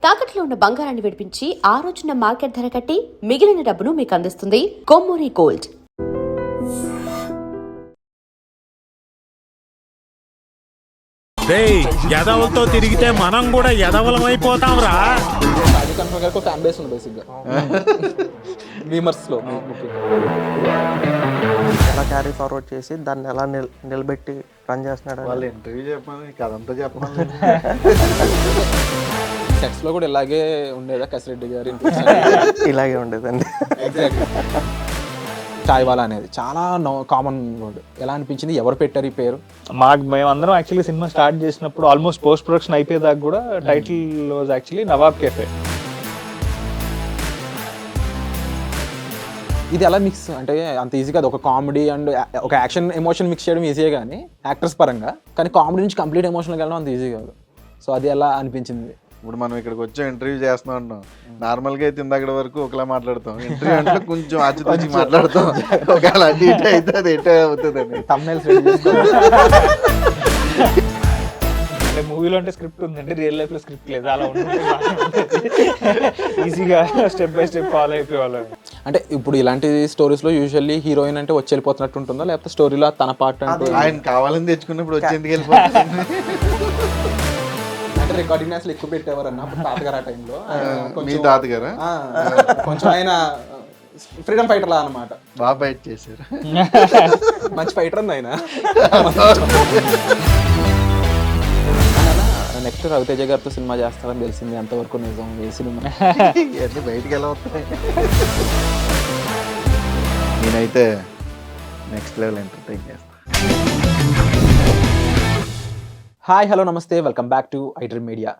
తాకట్లో ఉన్న బంగారాన్ని విడిపించి ఆ రోజున మార్కెట్ ధర కట్టి మిగిలిన డబ్బును మీకు అందిస్తుంది కొమ్మూరి గోల్డ్. ఎదవలతో తిరిగితే మనం కూడా ఎదవలం అయిపోతాం రా. ఫ్యాన్ బేస్ ఉంది బేసిక్గా వీమర్స్లో ఎలా క్యారీ ఫార్వర్డ్ చేసి దాన్ని ఎలా నిలబెట్టి రన్ చేస్తున్నాడు. వాళ్ళు ఇంటర్వ్యూ చెప్పమని కదంతా చెప్పమని సెట్స్లో కూడా ఇలాగే ఉండేదా కసిరెడ్డి గారి ఇలాగే ఉండేదండి. ఎగ్జాక్ట్లీ. చాయ్ వాలా అనేది చాలా కామన్ వర్డ్. ఎలా అనిపించింది, ఎవరు పెట్టారు ఈ పేరు? మేమందరం యాక్చువల్లీ సినిమా స్టార్ట్ చేసినప్పుడు ఆల్మోస్ట్ పోస్ట్ ప్రొడక్షన్ అయిపోయేదాకా కూడా title was actually Nawab cafe. ఇది ఎలా మిక్స్ అంటే అంత ఈజీ కాదు. ఒక కామెడీ అండ్ ఒక యాక్షన్ ఎమోషన్ మిక్స్ చేయడం ఈజీయే కానీ యాక్టర్స్ పరంగా, కానీ కామెడీ నుంచి కంప్లీట్ ఎమోషన్కి వెళ్ళడం అంత ఈజీ కాదు. సో అది ఎలా అనిపించింది? ఇప్పుడు మనం ఇక్కడికి వచ్చి ఇంటర్వ్యూ చేస్తున్నాం అంటాం. నార్మల్గా అయితే ఇందాక వరకు ఒకలా మాట్లాడతాం, ఇంటర్వ్యూ అంటే కొంచెం ఆచితూచి మాట్లాడతాం. ఒకవేళ అటు ఇటు అయితే అది ఎటే అవుతుందండి. థంబ్నెయిల్స్ రెడీ చేసుకోవాలి. అంటే మూవీలో అంటే స్క్రిప్ట్ ఉందంటే రియల్ లైఫ్లో స్క్రిప్ట్ లేదు, అలా ఉంటుంది. ఈజీగా స్టెప్ బై స్టెప్ ఫాలో అయిపోయేవాళ్ళం. అంటే ఇప్పుడు ఇలాంటి స్టోరీస్లో యూజువల్లీ హీరోయిన్ అంటే వచ్చి వెళ్ళిపోతున్నట్టు ఉంటుందా, లేకపోతే స్టోరీలో తన పార్ట్ అంటే ఆయన కావాలని తెచ్చుకున్నప్పుడు వచ్చి ఎందుకు వెళ్ళిపోతుంది? అంటే రికార్డింగ్ డాన్స్లు ఎక్కువ పెట్టేవారు అన్న అప్పుడు తాతగారు ఆ టైంలో. మీ తాతగారా? కొంచెం ఆయన ఫ్రీడమ్ ఫైటర్ లా అనమాట. బాగా ఫైట్ చేశారు. మంచి ఫైటర్ అండి ఆయన. నెక్స్ట్ రవితేజ గారితో సినిమా చేస్తారని తెలిసింది, ఎంతవరకు నిజం ఏ సినిమా? ఇవన్నీ బయటికి ఎలా వస్తాయి? నేనైతే నెక్స్ట్ లెవెల్ ఎంటర్టైన్ చేస్తాను. హాయ్, హలో, నమస్తే, welcome back to iDream media.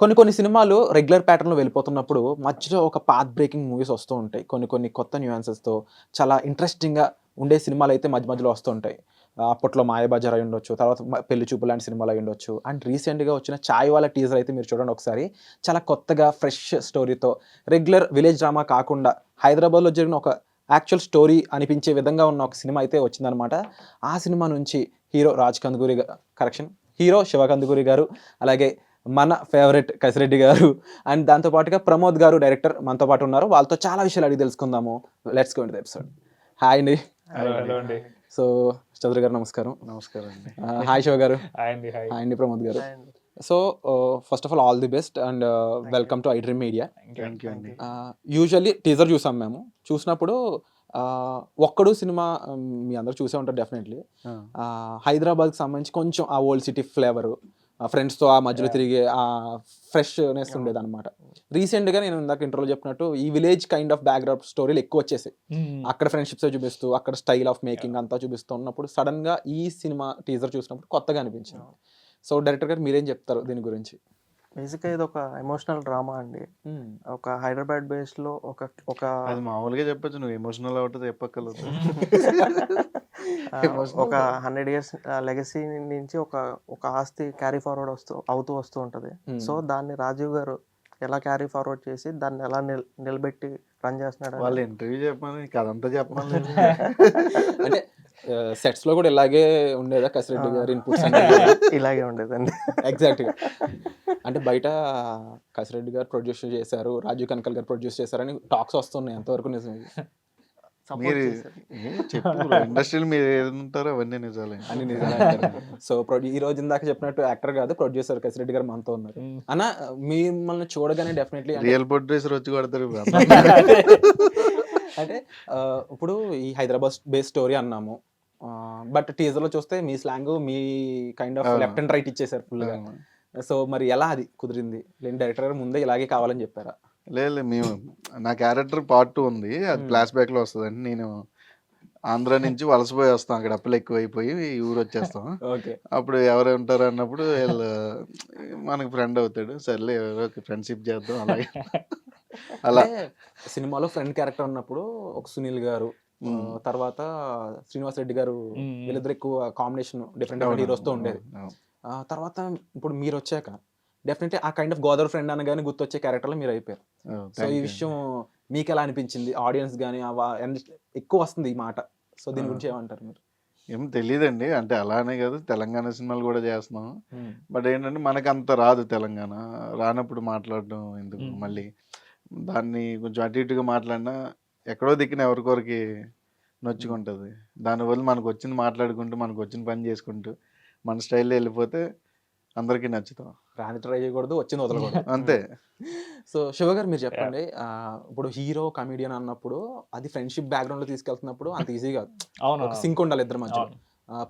కొన్ని సినిమాలు రెగ్యులర్ ప్యాటర్న్లో వెళ్ళిపోతున్నప్పుడు మధ్యలో ఒక పాత్ బ్రేకింగ్ మూవీస్ వస్తూ ఉంటాయి. కొన్ని కొత్త న్యూయాన్సెస్తో చాలా ఇంట్రెస్టింగ్గా ఉండే సినిమాలు అయితే మధ్యలో వస్తూ ఉంటాయి. అప్పట్లో మాయాబజార్ అయి ఉండొచ్చు, తర్వాత పెళ్లి చూపు లాంటి సినిమాలు అయి ఉండొచ్చు. అండ్ రీసెంట్గా వచ్చిన చాయ్ వాలా టీజర్ అయితే మీరు చూడండి ఒకసారి. చాలా కొత్తగా ఫ్రెష్ స్టోరీతో, రెగ్యులర్ విలేజ్ డ్రామా కాకుండా హైదరాబాద్లో జరిగిన ఒక యాక్చువల్ స్టోరీ అనిపించే విధంగా ఉన్న ఒక సినిమా అయితే వచ్చిందనమాట. ఆ సినిమా నుంచి హీరో శివ కందుకూరి గారు, అలాగే మన ఫేవరెట్ కసిరెడ్డి గారు, అండ్ దాంతోపాటుగా ప్రమోద్ గారు డైరెక్టర్ మనతో పాటు ఉన్నారు. వాళ్ళతో చాలా విషయాలు అడిగి తెలుసుకుందాము. Let's go into the episode. Hi అండి. హలో అండి. సో చంద్ర గారు నమస్కారం. నమస్కారం అండి. హాయ్ శివ గారు. హాయ్ అండి ప్రమోద్ గారు. So first of all the best and welcome to iDream media. Thank you అండి. యూజువల్లీ టీజర్ చూసాం మేము. చూసినప్పుడు ఒక్కడు సినిమా మీ అందరూ చూసే ఉంటారు డెఫినెట్లీ. హైదరాబాద్కి సంబంధించి కొంచెం ఆ ఓల్డ్ సిటీ ఫ్లేవరు, ఫ్రెండ్స్తో ఆ మధ్యలో తిరిగే ఆ ఫ్రెష్నెస్ ఉండేది అనమాట. రీసెంట్గా నేను ఇందాక ఇంటర్వ్యూలో చెప్పినట్టు ఈ విలేజ్ కైండ్ ఆఫ్ బ్యాక్గ్రౌండ్ స్టోరీలు ఎక్కువ వచ్చేసాయి. అక్కడ ఫ్రెండ్షిప్స్ చూపిస్తూ, అక్కడ స్టైల్ ఆఫ్ మేకింగ్ అంతా చూపిస్తూ ఉన్నప్పుడు సడన్గా ఈ సినిమా టీజర్ చూసినప్పుడు కొత్తగా అనిపించింది. సో డైరెక్టర్ గారు మీరేం చెప్తారు దీని గురించి? బేసిక్గా ఇది ఒక ఎమోషనల్ డ్రామా అండి. ఒక హైదరాబాద్ బేస్లో ఒక అది మామూలుగా చెప్పచ్చు, నువ్వు ఎమోషనల్ అవుతుంది చెప్పక్కర్లేదు. ఒక 100 years లెగసీ నుంచి ఒక ఆస్తి క్యారీ ఫార్వర్డ్ అవుతూ వస్తూ ఉంటుంది. సో దాన్ని రాజీవ్ గారు ఎలా క్యారీ ఫార్వర్డ్ చేసి దాన్ని ఎలా నిలబెట్టి రన్ చేస్తున్నాడు. వాళ్ళు ఇంటర్వ్యూ చెప్పమని కదంతా చెప్పమని. అంటే సెట్స్లో కూడా ఇలాగే ఉండేదా కసిరెడ్డి గారి ఇన్పుట్స్? ఇలాగే ఉండేదండి. ఎగ్జాక్ట్గా. అంటే బయట కసిరెడ్డి గారు ప్రొడ్యూస్ చేశారు, రాజీవ్ కనకల్ గారు ప్రొడ్యూస్ చేశారని టాక్స్ వస్తున్నాయి, ఎంతవరకు నిజం? మీరు చెప్పు, ఇండస్ట్రీలో మీరు ఏదంటారో అవన్నీ నిజాలే. అన్ని నిజాలే. సో ఈ రోజు ఇందాక చెప్పినట్టు యాక్టర్ కాదు, ప్రొడ్యూసర్ కసిరెడ్డి గారు మనతో ఉన్నారు. అన్న మిమ్మల్ని చూడగానే డెఫినెట్లీ రియల్ ప్రొడ్యూసర్ వచ్చి కొడతారు. అంటే ఇప్పుడు ఈ హైదరాబాద్ బేస్ స్టోరీ అన్నాము, బట్ టీజర్లో చూస్తే మీ స్లాంగ్, మీ kind of left and right ఇచ్చేసారు ఫుల్గా. సో మరి ఎలా అది కుదిరింది? లేని డైరెక్టర్ గారు ముందే ఇలాగే కావాలని చెప్పారా? లేదు, మేము నా క్యారెక్టర్ పార్ట్ 2 ఉంది, అది ఫ్లాష్ బ్యాక్లో వస్తుందండి. నేను ఆంధ్ర నుంచి వలసపోయి వస్తాం, అక్కడ అప్పులు ఎక్కువైపోయి ఊరు వచ్చేస్తాం. ఓకే. అప్పుడు ఎవరు ఉంటారు అన్నప్పుడు వీళ్ళు మనకు ఫ్రెండ్ అవుతాడు, సర్లే ఎవరో ఫ్రెండ్షిప్ చేద్దాం అలాగే. అలా సినిమాలో ఫ్రెండ్ క్యారెక్టర్ ఉన్నప్పుడు ఒక సునీల్ గారు, తర్వాత శ్రీనివాస్ రెడ్డి గారు, వీళ్ళిద్దరు ఎక్కువ కాంబినేషన్ డిఫరెంట్ హీరోస్తో ఉండేది. తర్వాత ఇప్పుడు మీరు వచ్చాక డెఫినెట్లీ ఆ కైండ్ ఆఫ్ గోదావరి ఫ్రెండ్ అనగానే గుర్తొచ్చే క్యారెక్టర్లో మీరు అయిపోయారు. సో ఈ విషయం మీకు ఎలా అనిపించింది? ఆడియన్స్ కానీ ఎక్కువ వస్తుంది ఈ మాట, సో దీని గురించి ఏమంటారు మీరు? ఏం తెలియదండి, అంటే అలానే కాదు, తెలంగాణ సినిమాలు కూడా చేస్తున్నాం. బట్ ఏంటంటే మనకు అంత రాదు తెలంగాణ, రానప్పుడు మాట్లాడడం ఎందుకు మళ్ళీ, దాన్ని కొంచెం అటు ఇటుగా మాట్లాడినా ఎక్కడో దిక్కున ఎవరికొరికి నొచ్చుకుంటుంది. దానివల్ల మనకు వచ్చింది మాట్లాడుకుంటూ మనకు వచ్చిన పని చేసుకుంటూ మన స్టైల్లో వెళ్ళిపోతే అందరికీ నచ్చుతాం రాని ట్రై చేయకూడదు, వచ్చింది వదలకూడదు. అంతే. సో శివ గారు మీరు చెప్పండి, ఇప్పుడు హీరో కమెడియన్ అన్నప్పుడు అది ఫ్రెండ్షిప్ బ్యాక్గ్రౌండ్ లో తీసుకెళ్తున్నప్పుడు అంత ఈజీ కాదు. అవును ఒక సింక్ ఉండాలి ఇద్దరి మధ్య.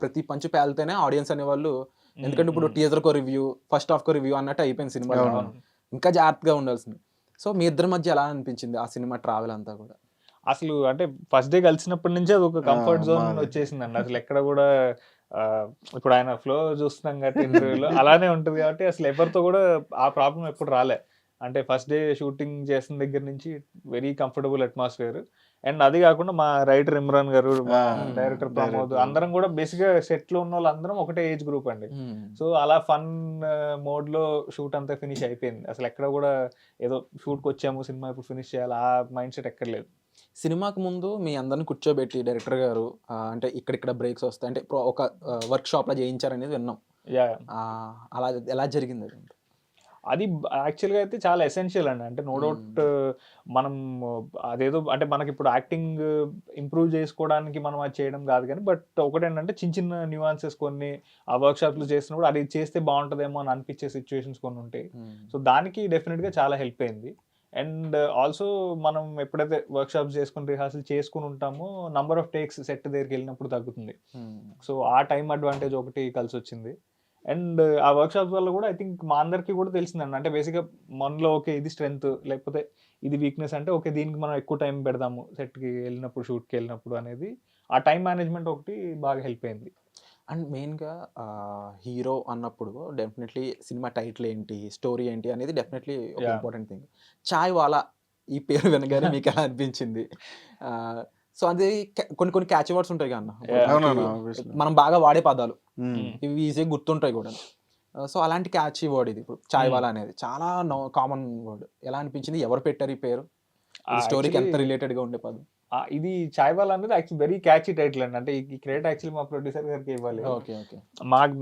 ప్రతి పంచు పేలితేనే ఆడియన్స్ అనేవాళ్ళు, ఎందుకంటే ఇప్పుడు టీజర్ కో రివ్యూ, ఫస్ట్ హాఫ్ కో రివ్యూ అన్నట్టు అయిపోయింది సినిమా. ఇంకా జాగ్రత్తగా ఉండాల్సింది. సో మీ ఇద్దరి మధ్య ఎలా అనిపించింది ఆ సినిమా ట్రావెల్ అంతా కూడా? అసలు అంటే ఫస్ట్ డే కలిసినప్పటి నుంచి అది ఒక కంఫర్ట్ జోన్ వచ్చేసిందండి. అసలు ఎక్కడ కూడా ఇప్పుడు ఆయన ఫ్లో చూస్తున్నాం కాబట్టి ఇంటర్వ్యూలో అలానే ఉంటుంది కాబట్టి అసలు ఎవరితో కూడా ఆ ప్రాబ్లం ఎప్పుడు రాలే. అంటే ఫస్ట్ డే షూటింగ్ చేసిన దగ్గర నుంచి వెరీ కంఫర్టబుల్ అట్మాస్ఫియర్. అండ్ అది కాకుండా మా రైటర్ ఇమ్రాన్ గారు, మా డైరెక్టర్ ప్రమోద్, అందరం కూడా బేసిక్ గా సెట్ లో ఉన్న వాళ్ళందరం ఒకటే ఏజ్ గ్రూప్ అండి. సో అలా ఫన్ మోడ్ లో షూట్ అంతా ఫినిష్ అయిపోయింది. అసలు ఎక్కడ కూడా ఏదో షూట్ కి వచ్చాము సినిమా ఇప్పుడు ఫినిష్ చేయాలి ఆ మైండ్ సెట్ ఎక్కర్లేదు. సినిమాకి ముందు మీ అందరిని కూర్చోబెట్టి డైరెక్టర్ గారు అంటే ఇక్కడ బ్రేక్స్ వస్తాయి అంటే ఒక వర్క్ షాప్ లా చేయించారనేది విన్నాం. అలా ఎలా జరిగింది అది? అది యాక్చువల్గా అయితే చాలా ఎసెన్షియల్ అండి. అంటే నో డౌట్ మనం అదేదో అంటే మనకి ఇప్పుడు యాక్టింగ్ ఇంప్రూవ్ చేసుకోవడానికి మనం అది చేయడం కాదు కానీ, బట్ ఒకటేంటంటే చిన్న చిన్న న్యూఆన్సెస్ కొన్ని ఆ వర్క్ షాప్లో చేసినప్పుడు అది చేస్తే బాగుంటుందేమో అని అనిపించే సిచ్యువేషన్స్ కొన్ని ఉంటాయి. సో దానికి డెఫినెట్గా చాలా హెల్ప్ అయింది. అండ్ ఆల్సో మనం ఎప్పుడైతే వర్క్ షాప్స్ చేసుకుని రిహార్సల్ చేసుకుని ఉంటామో నంబర్ ఆఫ్ టేక్స్ సెట్ దగ్గరికి వెళ్ళినప్పుడు తగ్గుతుంది. సో ఆ టైం అడ్వాంటేజ్ ఒకటి కలిసి వచ్చింది. అండ్ ఆ వర్క్ షాప్స్ వల్ల కూడా ఐ థింక్ మా అందరికీ కూడా తెలిసిందండి. అంటే బేసిక్గా మనలో ఓకే ఇది స్ట్రెంగ్త్ లేకపోతే ఇది వీక్నెస్, అంటే ఓకే దీనికి మనం ఎక్కువ టైం పెడదాము సెట్కి వెళ్ళినప్పుడు షూట్కి వెళ్ళినప్పుడు అనేది ఆ టైం మేనేజ్మెంట్ ఒకటి బాగా హెల్ప్ అయింది. అండ్ మెయిన్గా హీరో అన్నప్పుడు డెఫినెట్లీ సినిమా టైటిల్ ఏంటి, స్టోరీ ఏంటి అనేది డెఫినెట్లీ ఒక ఇంపార్టెంట్ థింగ్. చాయ్ వాలా ఈ పేరు వినగానే మీకు ఎలా అనిపించింది? సో అది కొన్ని క్యాచ్ వర్డ్స్ ఉంటాయి కదా, మనం బాగా వాడే పదాలు ఇవి ఈజీగా గుర్తుంటాయి కూడా. సో అలాంటి క్యాచ్ వర్డ్ ఇది. ఇప్పుడు చాయ్ వాలా అనేది చాలా కామన్ వర్డ్. ఎలా అనిపించింది? ఎవరు పెట్టారు ఈ పేరు? స్టోరీకి ఎంత రిలేటెడ్ గా ఉండే పదం ఇది? చాయ్ వాలా అనేది యాక్చువల్లీ వెరీ క్యాచీ టైటిల్ అండి. అంటే ఈ క్రెడిట్ యాక్చువల్లీ మా ప్రొడ్యూసర్ గారికి ఇవ్వాలి.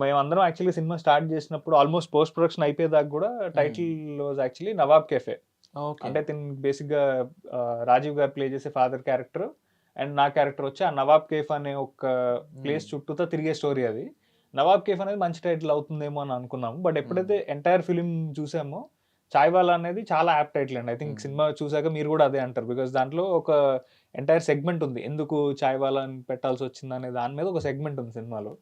మేమందరం యాక్చువల్లీ సినిమా స్టార్ట్ చేసినప్పుడు ఆల్మోస్ట్ పోస్ట్ ప్రొడక్షన్ అయిపోయేదాకా కూడా title was actually Nawab cafe. అంటే బేసిక్ గా రాజీవ్ గారు ప్లే చేసే ఫాదర్ క్యారెక్టర్ అండ్ నా క్యారెక్టర్ వచ్చి ఆ నవాబ్ కేఫ్ అనే ఒక ప్లేస్ చుట్టూతో తిరిగే స్టోరీ. అది నవాబ్ కేఫ్ అనేది మంచి టైటిల్ అవుతుందేమో అని అనుకున్నాము. బట్ ఎప్పుడైతే ఎంటైర్ ఫిలిం చూసామో చాయ్ వాలా అనేది చాలా యాప్ టైటిల్ అండి. ఐ థింక్ సినిమా చూసాక మీరు కూడా అదే అంటారు. బికాస్ దాంట్లో ఒక ఎంటైర్ సెగ్మెంట్ ఉంది, ఎందుకు చాయ్ వాలా అని పెట్టాల్సి వచ్చింది అనే దాని మీద ఒక సెగ్మెంట్ ఉంది సినిమాలో.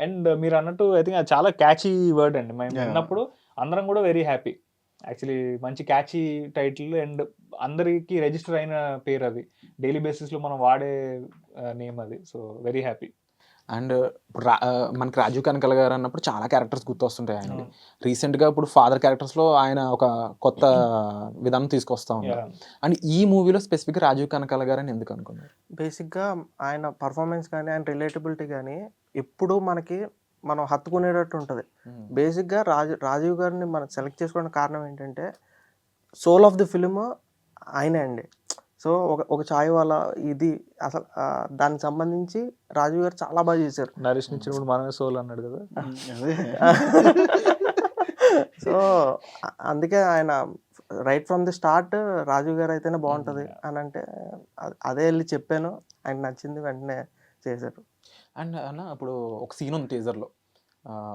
అండ్ మీరు అన్నట్టు ఐ థింక్ అది చాలా క్యాచీ వర్డ్ అండి. మేము విన్నప్పుడు అందరం కూడా వెరీ హ్యాపీ. యాక్చువల్లీ మంచి క్యాచీ టైటిల్ అండ్ అందరికీ రిజిస్టర్ అయిన పేరు, అది డైలీ బేసిస్లో మనం వాడే నేమ్ అది. So very happy. అండ్ ఇప్పుడు మనకి రాజీవ్ కనకాల గారు అన్నప్పుడు చాలా క్యారెక్టర్స్ గుర్తొస్తుంటాయి ఆయనకి. రీసెంట్గా ఇప్పుడు ఫాదర్ క్యారెక్టర్స్లో ఆయన ఒక కొత్త విధానం తీసుకొస్తా ఉన్నారు. అండ్ ఈ మూవీలో స్పెసిఫిక్గా రాజీవ్ కనకాల గారు అని ఎందుకు అనుకున్నారు? బేసిక్గా ఆయన పర్ఫార్మెన్స్ కానీ ఆయన రిలేటబిలిటీ కానీ ఎప్పుడూ మనం హత్తుకునేటట్టు ఉంటుంది. బేసిక్గా రాజీవ్ గారిని మనం సెలెక్ట్ చేసుకోవడానికి కారణం ఏంటంటే సోల్ ఆఫ్ ది ఫిలిం ఆయనే అండి. సో ఒక చాయ్ వాలా ఇది అసలు దానికి సంబంధించి రాజీవ్ గారు చాలా బాగా చేశారు. నరేష్ ఇచ్చినప్పుడు మనమే సోల్ అన్నాడు కదా. సో అందుకే ఆయన right from the start Rajeev గారు అయితేనే బాగుంటుంది అని అంటే అదే వెళ్ళి చెప్పాను, ఆయన నచ్చింది, వెంటనే చేశారు. అండ్ అన్న ఇప్పుడు ఒక సీన్ ఉంది టీజర్లో,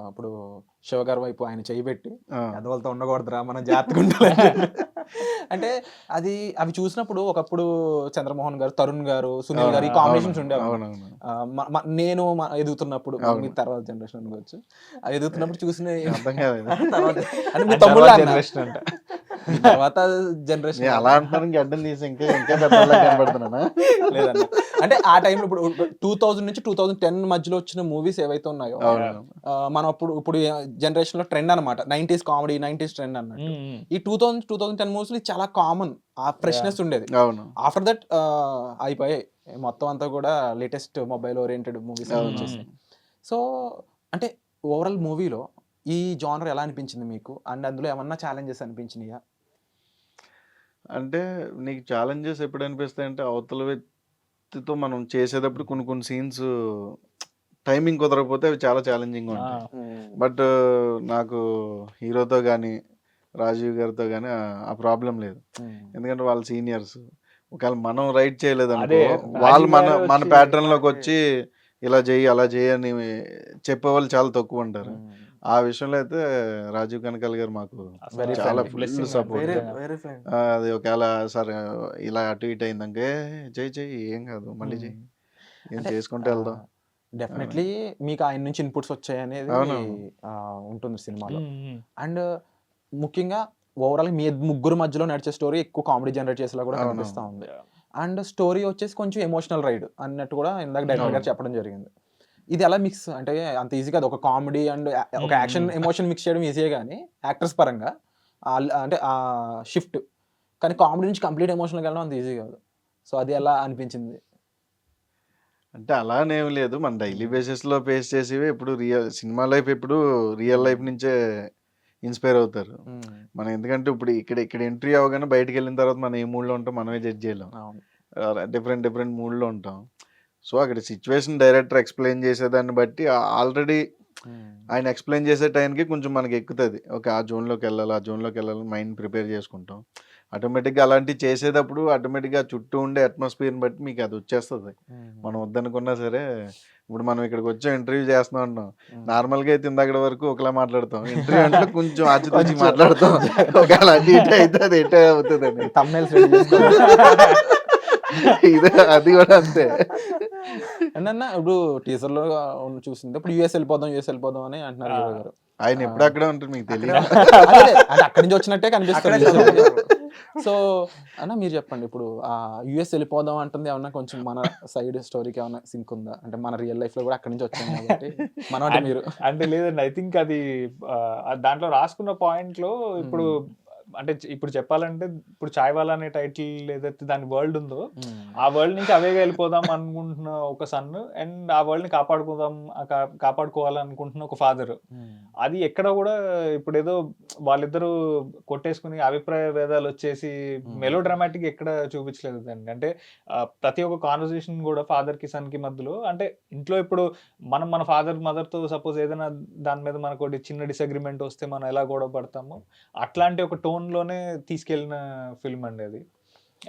ఇప్పుడు శివగారి వైపు ఆయన చేయబెట్టి ఎదవలతో ఉండకూడదురా మనం జాగ్రత్తగా ఉండాలి అంటే అవి చూసినప్పుడు ఒకప్పుడు చంద్రమోహన్ గారు, తరుణ్ గారు, సునీల్ గారు ఈ కాంబినేషన్స్ ఉండేవి. నేను ఎదుగుతున్నప్పుడు, మీ తర్వాత జనరేషన్ అనుకోవచ్చు, అది ఎదుగుతున్నప్పుడు చూసిన తర్వాత జనరేషన్ అలా అంటున్నారు. అడ్డం తీసి ఇంకా లేదన్న అంటే ఆ టైంలో ఇప్పుడు 2000 నుంచి 2010 మధ్యలో వచ్చిన మూవీస్ ఏవైతే ఉన్నాయో మనం ఇప్పుడు జనరేషన్ లో ట్రెండ్ అనమాట, 90s కామెడీ, 90s ట్రెండ్ అన్నట్టు. ఈ 2010 మూవీస్ చాలా కామన్, ఆ ఫ్రెష్నెస్ ఉండేది. ఆఫ్టర్ దట్ అయిపోయాయి మొత్తం అంతా కూడా లేటెస్ట్ మొబైల్ ఓరియంటెడ్ మూవీస్ వచ్చేసి. సో అంటే ఓవరాల్ మూవీలో ఈ జానర్ ఎలా అనిపించింది మీకు? అండ్ అందులో ఏమన్నా ఛాలెంజెస్ అనిపించినాయా? అంటే నీకు ఛాలెంజెస్ ఎప్పుడు అనిపిస్తాయి అంటే అవతల వ్యక్తితో మనం చేసేటప్పుడు కొన్ని సీన్స్ టైమింగ్ కుదరకపోతే అవి చాలా ఛాలెంజింగ్ ఉంటాయి. బట్ నాకు హీరోతో కానీ రాజీవ్ గారితో కానీ ఆ ప్రాబ్లం లేదు. ఎందుకంటే వాళ్ళు సీనియర్స్. ఒకవేళ మనం రైట్ చేయలేదు అనుకో, అదే, వాళ్ళు రాజీవ్ మన గారు మన వచ్చి ప్యాటర్న్ లోకి వచ్చి ఇలా చెయ్యి అలా చెయ్యి అని చెప్పేవాళ్ళు చాలా తక్కువ ఉంటారు. ఆ విషయంలో అయితే రాజీవ్ కనకాల గారు మాకు Very చాలా friendly, full blessing support. Very నిజంగా. Very friend. అది ఒకవేళ సరే ఇలా అటు ఇటు అయిందంటే చెయ్యి ఏం కాదు మళ్ళీ చెయ్యి ఏం చేసుకుంటే వెళ్దాం. డెఫినెట్లీ మీకు ఆయన నుంచి ఇన్పుట్స్ వచ్చాయి అనేది అవునవును. ఉంటుంది సినిమాలో. అండ్ ముఖ్యంగా ఓవరాల్ మీ ముగ్గురు మధ్యలో నడిచే స్టోరీ ఎక్కువ కామెడీ జనరేట్ చేసేలా కూడా అవును. కనిపిస్తూ ఉంది. అండ్ స్టోరీ వచ్చేసి కొంచెం ఎమోషనల్ రైడ్ అన్నట్టు కూడా ఇందాక డైరెక్టర్ గారు చెప్పడం జరిగింది. ఇది ఎలా మిక్స్ అంటే అంత ఈజీ కాదు. ఒక కామెడీ అండ్ ఒక యాక్షన్ ఎమోషన్ మిక్స్ చేయడం ఈజీయే కానీ యాక్టర్స్ పరంగా అంటే ఆ షిఫ్ట్, కానీ కామెడీ నుంచి కంప్లీట్ ఎమోషనల్కి వెళ్ళడం అంత ఈజీ కాదు. సో అది ఎలా అనిపించింది? అంటే అలానేం లేదు, మన డైలీ బేసిస్ లో ఫేస్ చేసేవి ఎప్పుడు సినిమా లైఫ్ ఎప్పుడు రియల్ లైఫ్ నుంచే ఇన్స్పైర్ అవుతారు మనం. ఎందుకంటే ఇప్పుడు ఇక్కడ ఎంట్రీ అవ్వగానే బయటకు వెళ్ళిన తర్వాత మనం ఏ మూడ్లో ఉంటాం మనమే జడ్జ్ చేయలేం. అవును. డిఫరెంట్ మూడ్లో ఉంటాం. సో అక్కడ సిచ్యువేషన్ డైరెక్టర్ ఎక్స్ప్లెయిన్ చేసేదాన్ని బట్టి ఆల్రెడీ ఆయన ఎక్స్ప్లెయిన్ చేసే టైంకి కొంచెం మనకి ఎక్కుతుంది. ఓకే ఆ జోన్లోకి వెళ్ళాలని మైండ్ ప్రిపేర్ చేసుకుంటాం. ఆటోమేటిక్గా అలాంటివి చేసేటప్పుడు ఆటోమేటిక్గా చుట్టూ ఉండే అట్మాస్ఫియర్ని బట్టి మీకు అది వచ్చేస్తుంది. మనం వద్దనుకున్నా సరే. ఇప్పుడు మనం ఇక్కడికి వచ్చాం ఇంటర్వ్యూ చేస్తున్నాం అంటాం. నార్మల్గా అయితే ఇందాక వరకు ఒకలా మాట్లాడతాం, ఇంటర్వ్యూ అంటే కొంచెం ఆచితూచి మాట్లాడతాం. ఒకవేళ అటు ఇటు అయితే అది ఎటే అవుతుంది. thumbnails ready చేసుకోవాలి. ఇదే అది కూడా అంతే. అన్న ఇప్పుడు టీజర్ లో చూసింది ఇప్పుడు యూఎస్ వెళ్ళిపోదాం అని అంటున్నారు హీరో గారు. ఆయన ఎప్పుడు అక్కడే ఉంటుంది మీకు తెలియదు. అదే, అంటే అక్కడి నుంచి వచ్చినట్టే కనిపిస్తుంది. సో అన్న మీరు చెప్పండి, ఇప్పుడు ఆ యుఎస్ వెళ్ళిపోదాం అంటుంది, ఏమన్నా కొంచెం మన సైడ్ స్టోరీకి ఏమన్నా సింక్ ఉందా? అంటే మన రియల్ లైఫ్ లో కూడా అక్కడి నుంచి వచ్చాం కాబట్టి మనం అంటే మీరు అంటే లేదండి, ఐ థింక్ అది దాంట్లో రాసుకున్న పాయింట్ లో ఇప్పుడు అంటే ఇప్పుడు చెప్పాలంటే ఇప్పుడు చాయ్ వాలా అనే టైటిల్ ఏదైతే దాని వరల్డ్ ఉందో ఆ వరల్డ్ నుంచి అవేగా వెళ్ళిపోదాం అనుకుంటున్న ఒక సన్ అండ్ ఆ వరల్డ్ ని కాపాడుకోవాలనుకుంటున్న ఒక ఫాదర్. అది ఎక్కడ కూడా ఇప్పుడు ఏదో వాళ్ళిద్దరూ కొట్టేసుకుని అభిప్రాయ భేదాలు వచ్చేసి మెలో డ్రామాటిక్ ఎక్కడ చూపించలేదు దాన్ని. అంటే ప్రతి ఒక్క కాన్వర్సేషన్ కూడా ఫాదర్ కి సన్ కి మధ్యలో, అంటే ఇంట్లో ఇప్పుడు మనం మన ఫాదర్ మదర్ తో సపోజ్ ఏదైనా దాని మీద మనకు ఒకటి చిన్న డిసగ్రిమెంట్ వస్తే మనం ఎలా గొడవ పడతామో అట్లాంటి ఒక టోన్ లోనే తీసుకెళ్లిన ఫిల్మ్ అండి అది.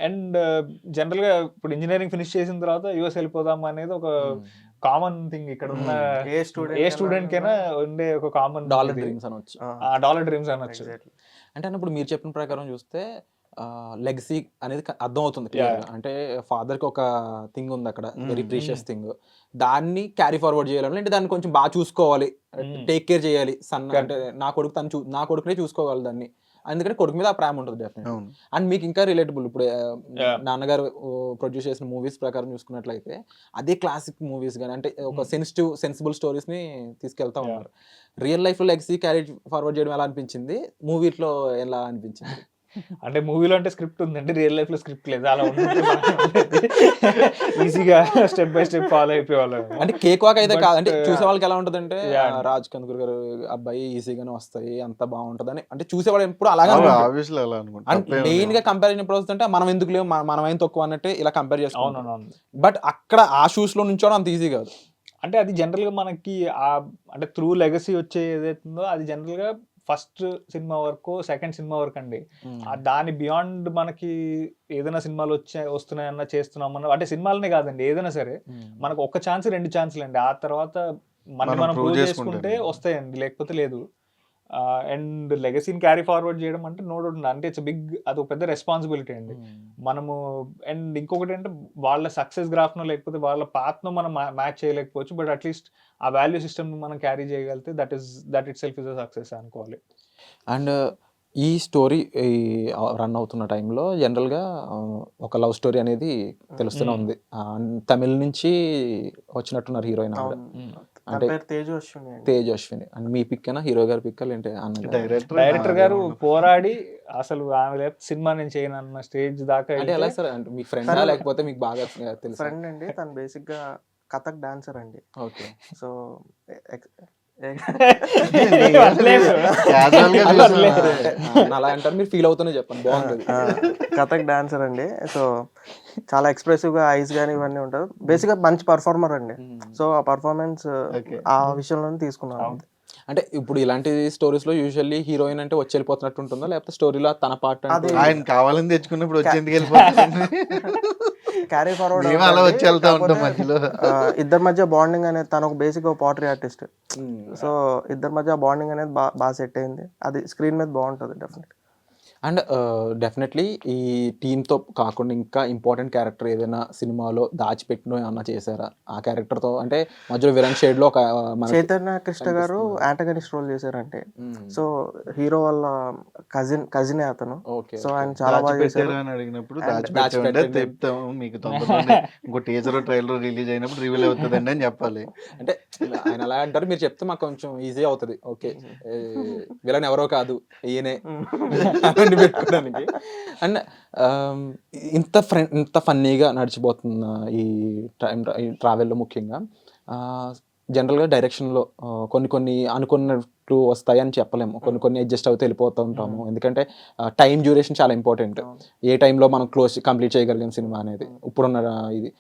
అండ్ జనరల్ గా ఇప్పుడు ఇంజనీరింగ్ ఫినిష్ చేసిన తర్వాత యూఎస్ వెళ్ళిపోదాం అనేది ఒక కామన్ థింగ్ ఇక్కడ ఉన్న ఏ స్టూడెంట్ కైనా ఉండే ఒక కామన్ డాలర్ డ్రీమ్స్ అనొచ్చు. డాలర్ డ్రీమ్స్ అనొచ్చు. అంటే ఇప్పుడు మీరు చెప్పిన ప్రకారం చూస్తే లెగసీ అనేది అర్థం అవుతుంది క్లియర్గా. అంటే ఫాదర్ కి ఒక థింగ్ ఉంది అక్కడ, వెరీ ప్రీషియస్ థింగ్, దాన్ని క్యారీ ఫార్వర్డ్ చేయాలి అంటే దాన్ని కొంచెం బాగా చూసుకోవాలి, టేక్ కేర్ చేయాలి సన్. అంటే నా కొడుకునే చూసుకోవాలి దాన్ని, ఎందుకంటే కొడుకు మీద ఆ ప్రేమ ఉంటుంది డెఫినెట్. అండ్ మీకు ఇంకా రిలేటబుల్ ఇప్పుడు నాన్నగారు ప్రొడ్యూస్ చేసిన మూవీస్ ప్రకారం చూసుకున్నట్లయితే అదే క్లాసిక్ మూవీస్ కానీ అంటే ఒక సెన్సిబుల్ స్టోరీస్ ని తీసుకెళ్తా ఉన్నారు. రియల్ లైఫ్ లో లెగసీ క్యారీ ఫార్వర్డ్ చేయడం ఎలా అనిపించింది, మూవీలో ఎలా అనిపించింది? అంటే మూవీలో అంటే స్క్రిప్ట్ ఉందండి, రియల్ లైఫ్ లో స్క్రిప్ట్ లేదు. అలా ఈజీగా స్టెప్ బై స్టెప్ ఫాలో అయిపోయేవాళ్ళం. అంటే కేక్ వాక్ అయితే కాదు, అంటే చూసే వాళ్ళకి ఎలా ఉంటుంది అంటే రాజ్ కందుకూర్ గారు అబ్బాయి ఈజీగానే వస్తాయి అంత బాగుంటది అని అంటే చూసేవాళ్ళు ఎప్పుడు అలాగే మెయిన్ గా కంపారిజన్ ఎప్పుడు వస్తుంటే మనం ఎందుకు లేవు మనమైనా తక్కువ అన్నట్టు ఇలా కంపేర్ చేసుకుంటాం. బట్ అక్కడ ఆ షూస్ లో నుంచోడం అంత ఈజీ కాదు. అంటే అది జనరల్ గా మనకి అంటే త్రూ లెగసీ వచ్చే ఏదైతుందో అది జనరల్ గా ఫస్ట్ సినిమా వరకు సెకండ్ సినిమా వరకు అండి. దాని బియాండ్ మనకి ఏదైనా సినిమాలు వస్తున్నాయన్నా చేస్తున్నామన్నా, అంటే సినిమాలనే కాదండి ఏదైనా సరే మనకు ఒక ఛాన్స్ 2 ఛాన్సులు అండి. ఆ తర్వాత మనం ప్రూవ్ చేసుకుంటే వస్తాయండి, లేకపోతే లేదు. అండ్ లెగసీని క్యారీ ఫార్వర్డ్ చేయడం అంటే నో డౌట్ అంటే ఇట్స్ బిగ్, అది ఒక పెద్ద రెస్పాన్సిబిలిటీ అండి మనము. అండ్ ఇంకొకటి అంటే వాళ్ళ సక్సెస్ గ్రాఫ్నో లేకపోతే వాళ్ళ పాత్నో మనం మ్యాచ్ చేయలేకపోవచ్చు, బట్ అట్లీస్ట్ ఆ వాల్యూ సిస్టమ్ మనం క్యారీ చేయగలిగితే that it self is a success అనుకోవాలి. అండ్ ఈ స్టోరీ రన్ అవుతున్న టైంలో జనరల్గా ఒక లవ్ స్టోరీ అనేది తెలుస్తూనే ఉంది. తమిళ నుంచి వచ్చినట్టున్నారు హీరోయిన్ ఆవిడ, అంటే తేజ్ అశ్విని. అండ్ మీ పిక్కనా హీరో గారి పిక్కలు ఏంటి అన్న డైరెక్టర్ గారు పోరాడి అసలు ఆమె సినిమా నేను చేయను అన్న స్టేజ్ దాకా. అంటే ఎలా సార్, అంటే మీ ఫ్రెండ్ లేకపోతే మీకు బాగా తెలుసు? ఫ్రెండ్ అండి, తను బేసిక్ గా కథక్ డాన్సర్ అండి. ఓకే. సో Casual గా అలా చూస్తున్నా. వదిలేయ్. అలా అంటారు, మీరు ఫీల్ అవుతూనే చెప్పండి, బాగుంటుంది. కథక్ డాన్సర్ అండి. సో చాలా ఎక్స్ప్రెసివ్గా ఐస్ కానీ ఇవన్నీ ఉంటుంది. బేసిక్గా మంచి పర్ఫార్మర్ అండి. సో ఆ పర్ఫార్మెన్స్ Okay. ఆ విషయంలోనే తీసుకున్నాను. అంటే ఇప్పుడు ఇలాంటి స్టోరీస్ లో యూజువల్లీ హీరోయిన్ అంటే వచ్చి వెళ్ళిపోతున్నట్టు ఉంటుందా, లేకపోతే స్టోరీలో తన పార్ట్ అది ఆయన కావాలని తెచ్చుకున్నప్పుడు వచ్చి ఎందుకు వెళ్ళిపోతుంది? క్యారీ ఫార్వర్డ్ మేము అలా వచ్చి వెళ్తా ఉంటాం మధ్యలో. ఇద్దరి మధ్య బాండింగ్ అనేది, తను ఒక బేసిక్ పోట్రీ ఆర్టిస్ట్. సో ఇద్దరి మధ్య బాండింగ్ అనేది బాగా సెట్ అయింది. అది స్క్రీన్ మీద బాగుంటుంది డెఫినెట్. అండ్ డెఫినెట్లీ ఈ టీంతో కాకుండా ఇంకా ఇంపార్టెంట్ క్యారెక్టర్ ఏదైనా సినిమాలో దాచిపెట్టిన ఏమన్నా చేశారా ఆ క్యారెక్టర్తో? అంటే మధ్యలో విలన్ షేడ్లో ఒక చైతన్య కృష్ణ గారు యాంటగనిస్ట్ రోల్ చేశారంటే, సో హీరో వాళ్ళ కజినే అతను. ఓకే. సో ఆయన చాలా బాగా చేశారు. దాచిపెట్టారు అని అడిగినప్పుడు దాచిపెట్టే చెప్తాము మీకు తొందరలోనే ఇంకో టీజర్ ట్రైలర్ రిలీజ్ అయినప్పుడు రివీల్ అవుతుందండి అని చెప్పాలి. అంటే ఆయన అలా అంటారు, మీరు చెప్తే మాకు కొంచెం ఈజీ అవుతుంది. ఓకే, విలన్ ఎవరో కాదు ఈయనే అని పెట్టుకోవడానికి. అండ్ ఇంత ఫన్నీగా నడిచిపోతున్న ఈ ట్రావెల్లో ముఖ్యంగా జనరల్గా డైరెక్షన్లో కొన్ని అనుకున్నట్టు వస్తాయని చెప్పలేము, కొన్ని అడ్జస్ట్ అవుతూ వెళ్ళిపోతూ ఉంటాము. ఎందుకంటే టైం డ్యూరేషన్ చాలా ఇంపార్టెంట్. ఏ టైంలో మనం కంప్లీట్ చేయగలిగిన సినిమా అనేది, ఇప్పుడున్న ఇది